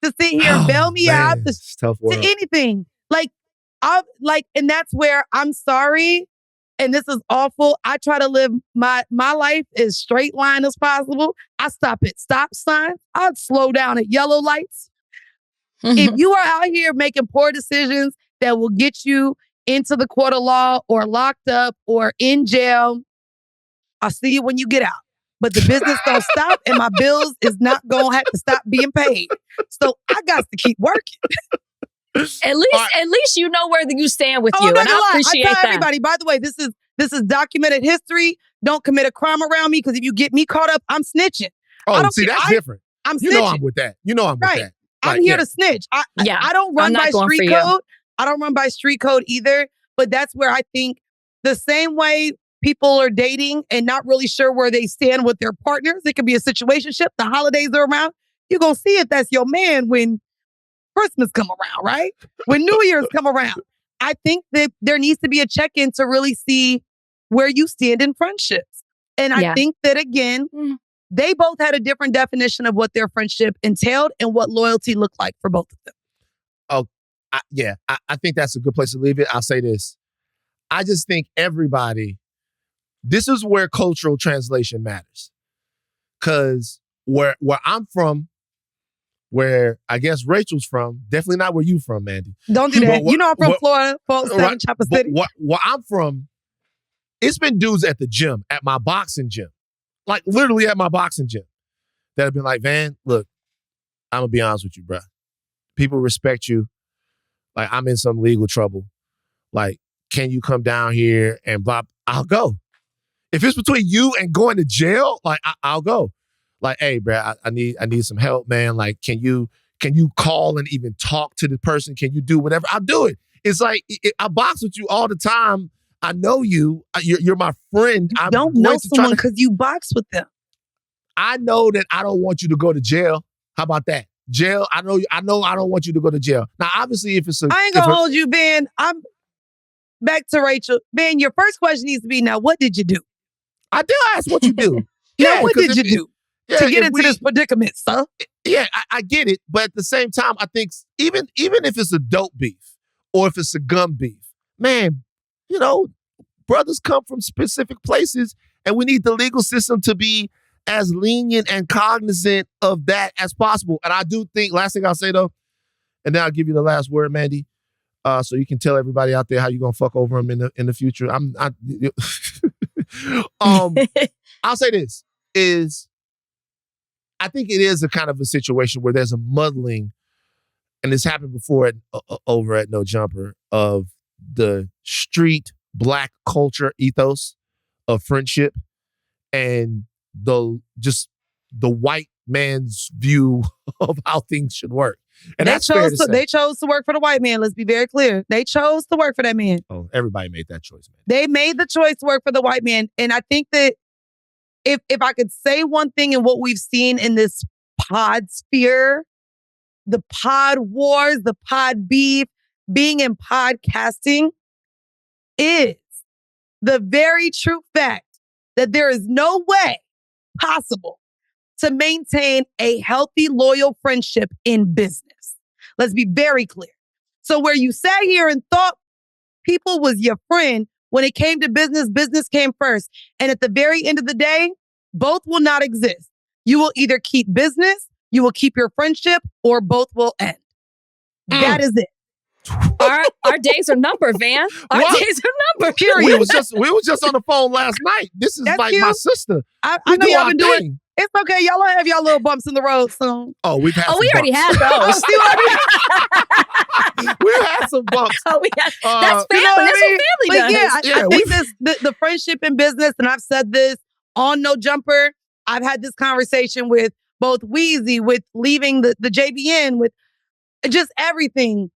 [SPEAKER 9] to sit here and bail me out to anything. And that's where I'm sorry. And this is awful. I try to live my life as straight line as possible. I stop at stop signs. I'd slow down at yellow lights. If you are out here making poor decisions that will get you into the court of law or locked up or in jail, I'll see you when you get out. but the business don't stop and my bills is not going to have to stop being paid. So I got to keep working.
[SPEAKER 2] At least you know where you stand with you.
[SPEAKER 9] I'm not
[SPEAKER 2] And
[SPEAKER 9] gonna
[SPEAKER 2] I
[SPEAKER 9] lie.
[SPEAKER 2] appreciate
[SPEAKER 9] I tell
[SPEAKER 2] that.
[SPEAKER 9] everybody, by the way, this is documented history. Don't commit a crime around me because if you get me caught up, I'm snitching.
[SPEAKER 1] Oh, see, that's different.
[SPEAKER 9] I'm
[SPEAKER 1] You know
[SPEAKER 9] snitching.
[SPEAKER 1] I'm with that. You know I'm with that.
[SPEAKER 9] I'm here to snitch. I don't run by street code. I don't run by street code either. But that's where I think the same way people are dating and not really sure where they stand with their partners. It could be a situationship. The holidays are around. You're going to see if that's your man when Christmas come around, right? When New Year's come around. I think that there needs to be a check-in to really see where you stand in friendships. And I think that, again, they both had a different definition of what their friendship entailed and what loyalty looked like for both of them.
[SPEAKER 1] Oh, I think that's a good place to leave it. I'll say this. I just think this is where cultural translation matters. Because where I'm from, where I guess Rachel's from, definitely not where you from, Mandy.
[SPEAKER 9] Don't do that. I'm from Florida, Chopper City.
[SPEAKER 1] Where I'm from, it's been dudes at the gym, at my boxing gym. Like literally at my boxing gym. That have been like, Van, look, I'm going to be honest with you, bro. People respect you. Like, I'm in some legal trouble. Like, can you come down here and blah? I'll go. If it's between you and going to jail, like, I'll go. Like, hey, bro, I need some help, man. Like, can you call and even talk to the person? Can you do whatever? I'll do it. It's like, I box with you all the time. I know you. You're my friend.
[SPEAKER 9] You don't know someone because you box with them.
[SPEAKER 1] I know that I don't want you to go to jail. How about that? Jail, I know I don't want you to go to jail. Now, obviously, if it's
[SPEAKER 9] I ain't gonna hold you, Ben. I'm back to Rachel. Ben, your first question needs to be, now, what did you do?
[SPEAKER 1] I did ask what you do.
[SPEAKER 9] Now, what did you do to get into this predicament, sir?
[SPEAKER 1] Yeah, I get it. But at the same time, I think even if it's a dope beef or if it's a gun beef, man, brothers come from specific places and we need the legal system to be as lenient and cognizant of that as possible. And I do think, last thing I'll say though, and then I'll give you the last word, Mandy, so you can tell everybody out there how you're going to fuck over them in the future. I'll say this, I think it is a kind of a situation where there's a muddling, and it's happened before over at No Jumper, of the street Black culture ethos of friendship and the white man's view of how things should work. And that's fair to say.
[SPEAKER 9] They chose to work for the white man. Let's be very clear. They chose to work for that man.
[SPEAKER 1] Oh, everybody made that choice, man.
[SPEAKER 9] They made the choice to work for the white man. And I think that if I could say one thing in what we've seen in this pod sphere, the pod wars, the pod beef, being in podcasting, is the very true fact that there is no way possible to maintain a healthy, loyal friendship in business. Let's be very clear. So where you sat here and thought people was your friend, when it came to business, business came first. And at the very end of the day, both will not exist. You will either keep business, you will keep your friendship, or both will end. That is it.
[SPEAKER 2] Our days are numbered, Van. Our days are numbered.
[SPEAKER 9] Period.
[SPEAKER 1] We was just on the phone last night. This is like my sister.
[SPEAKER 9] I know y'all been doing. It's okay. Y'all will have y'all little bumps in the road soon.
[SPEAKER 1] Oh, we've had.
[SPEAKER 2] We already had those.
[SPEAKER 1] We've had some bumps.
[SPEAKER 2] That's family. That's what family does.
[SPEAKER 9] I think the friendship in business, and I've said this on No Jumper. I've had this conversation with both Weezy, with leaving the JBN, with just everything.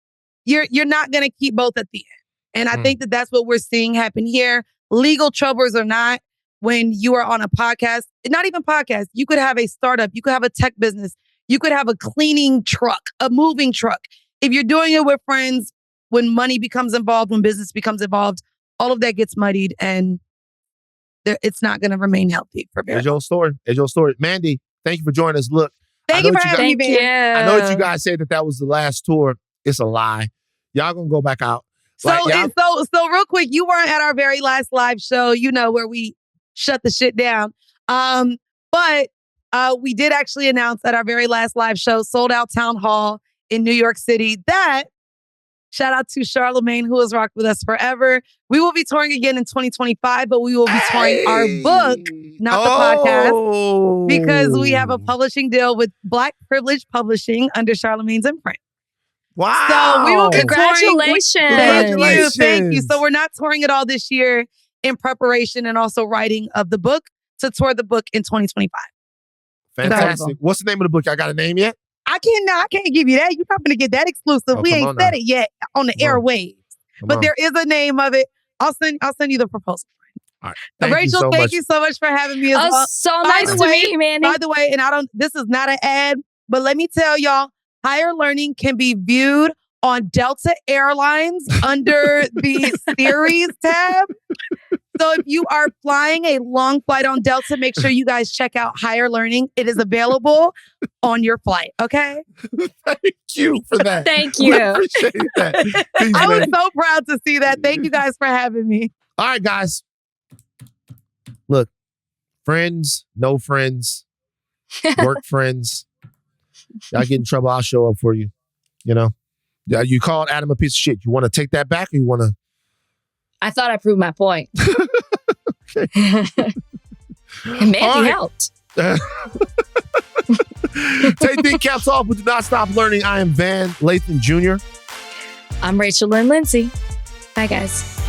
[SPEAKER 9] You're not going to keep both at the end. And I think that that's what we're seeing happen here. Legal troubles or not, when you are on a podcast, not even podcast, you could have a startup, you could have a tech business, you could have a cleaning truck, a moving truck. If you're doing it with friends, when money becomes involved, when business becomes involved, all of that gets muddied and it's not going to remain healthy for very long.
[SPEAKER 1] It's your story. Mandy, thank you for joining us. Look,
[SPEAKER 9] thank you for having me, man.
[SPEAKER 1] I know that you guys said that was the last tour. It's a lie. Y'all gonna go back out.
[SPEAKER 9] So real quick, you weren't at our very last live show, where we shut the shit down. But we did actually announce at our very last live show, sold out town hall in New York City, that Shout out to Charlemagne, who has rocked with us forever. We will be touring again in 2025, but we will be touring our book, not the podcast, because we have a publishing deal with Black Privilege Publishing under Charlemagne's imprint.
[SPEAKER 1] Wow.
[SPEAKER 9] So we will be
[SPEAKER 2] Congratulations.
[SPEAKER 9] touring. Thank you. So we're not touring at all this year in preparation and also writing of the book to tour the book in 2025.
[SPEAKER 1] Fantastic. What's the name of the book? I got a name yet?
[SPEAKER 9] I can't give you that. You're not going to get that exclusive. We ain't said it yet on the airwaves. But there is a name of it. I'll send you the proposal.
[SPEAKER 1] All right.
[SPEAKER 9] Rachel, thank you so much for having me as well.
[SPEAKER 2] So nice to meet you, Mandy.
[SPEAKER 9] By the way, this is not an ad, but let me tell y'all, Higher Learning can be viewed on Delta Airlines under the series tab. So if you are flying a long flight on Delta, make sure you guys check out Higher Learning. It is available on your flight. Okay.
[SPEAKER 1] Thank you for that.
[SPEAKER 2] Thank you.
[SPEAKER 1] We appreciate that. Peace,
[SPEAKER 9] I was
[SPEAKER 1] man.
[SPEAKER 9] so proud to see that. Thank you guys for having me.
[SPEAKER 1] All right, guys. Look, friends, no friends, work friends. Y'all get in trouble, I'll show up for you. You know? You called Adam a piece of shit. You want to take that back or you want to?
[SPEAKER 2] I thought I proved my point. And Mandy helped.
[SPEAKER 1] Take the caps off, but do not stop learning. I am Van Lathan Jr.
[SPEAKER 2] I'm Rachel Lindsay. Bye, guys.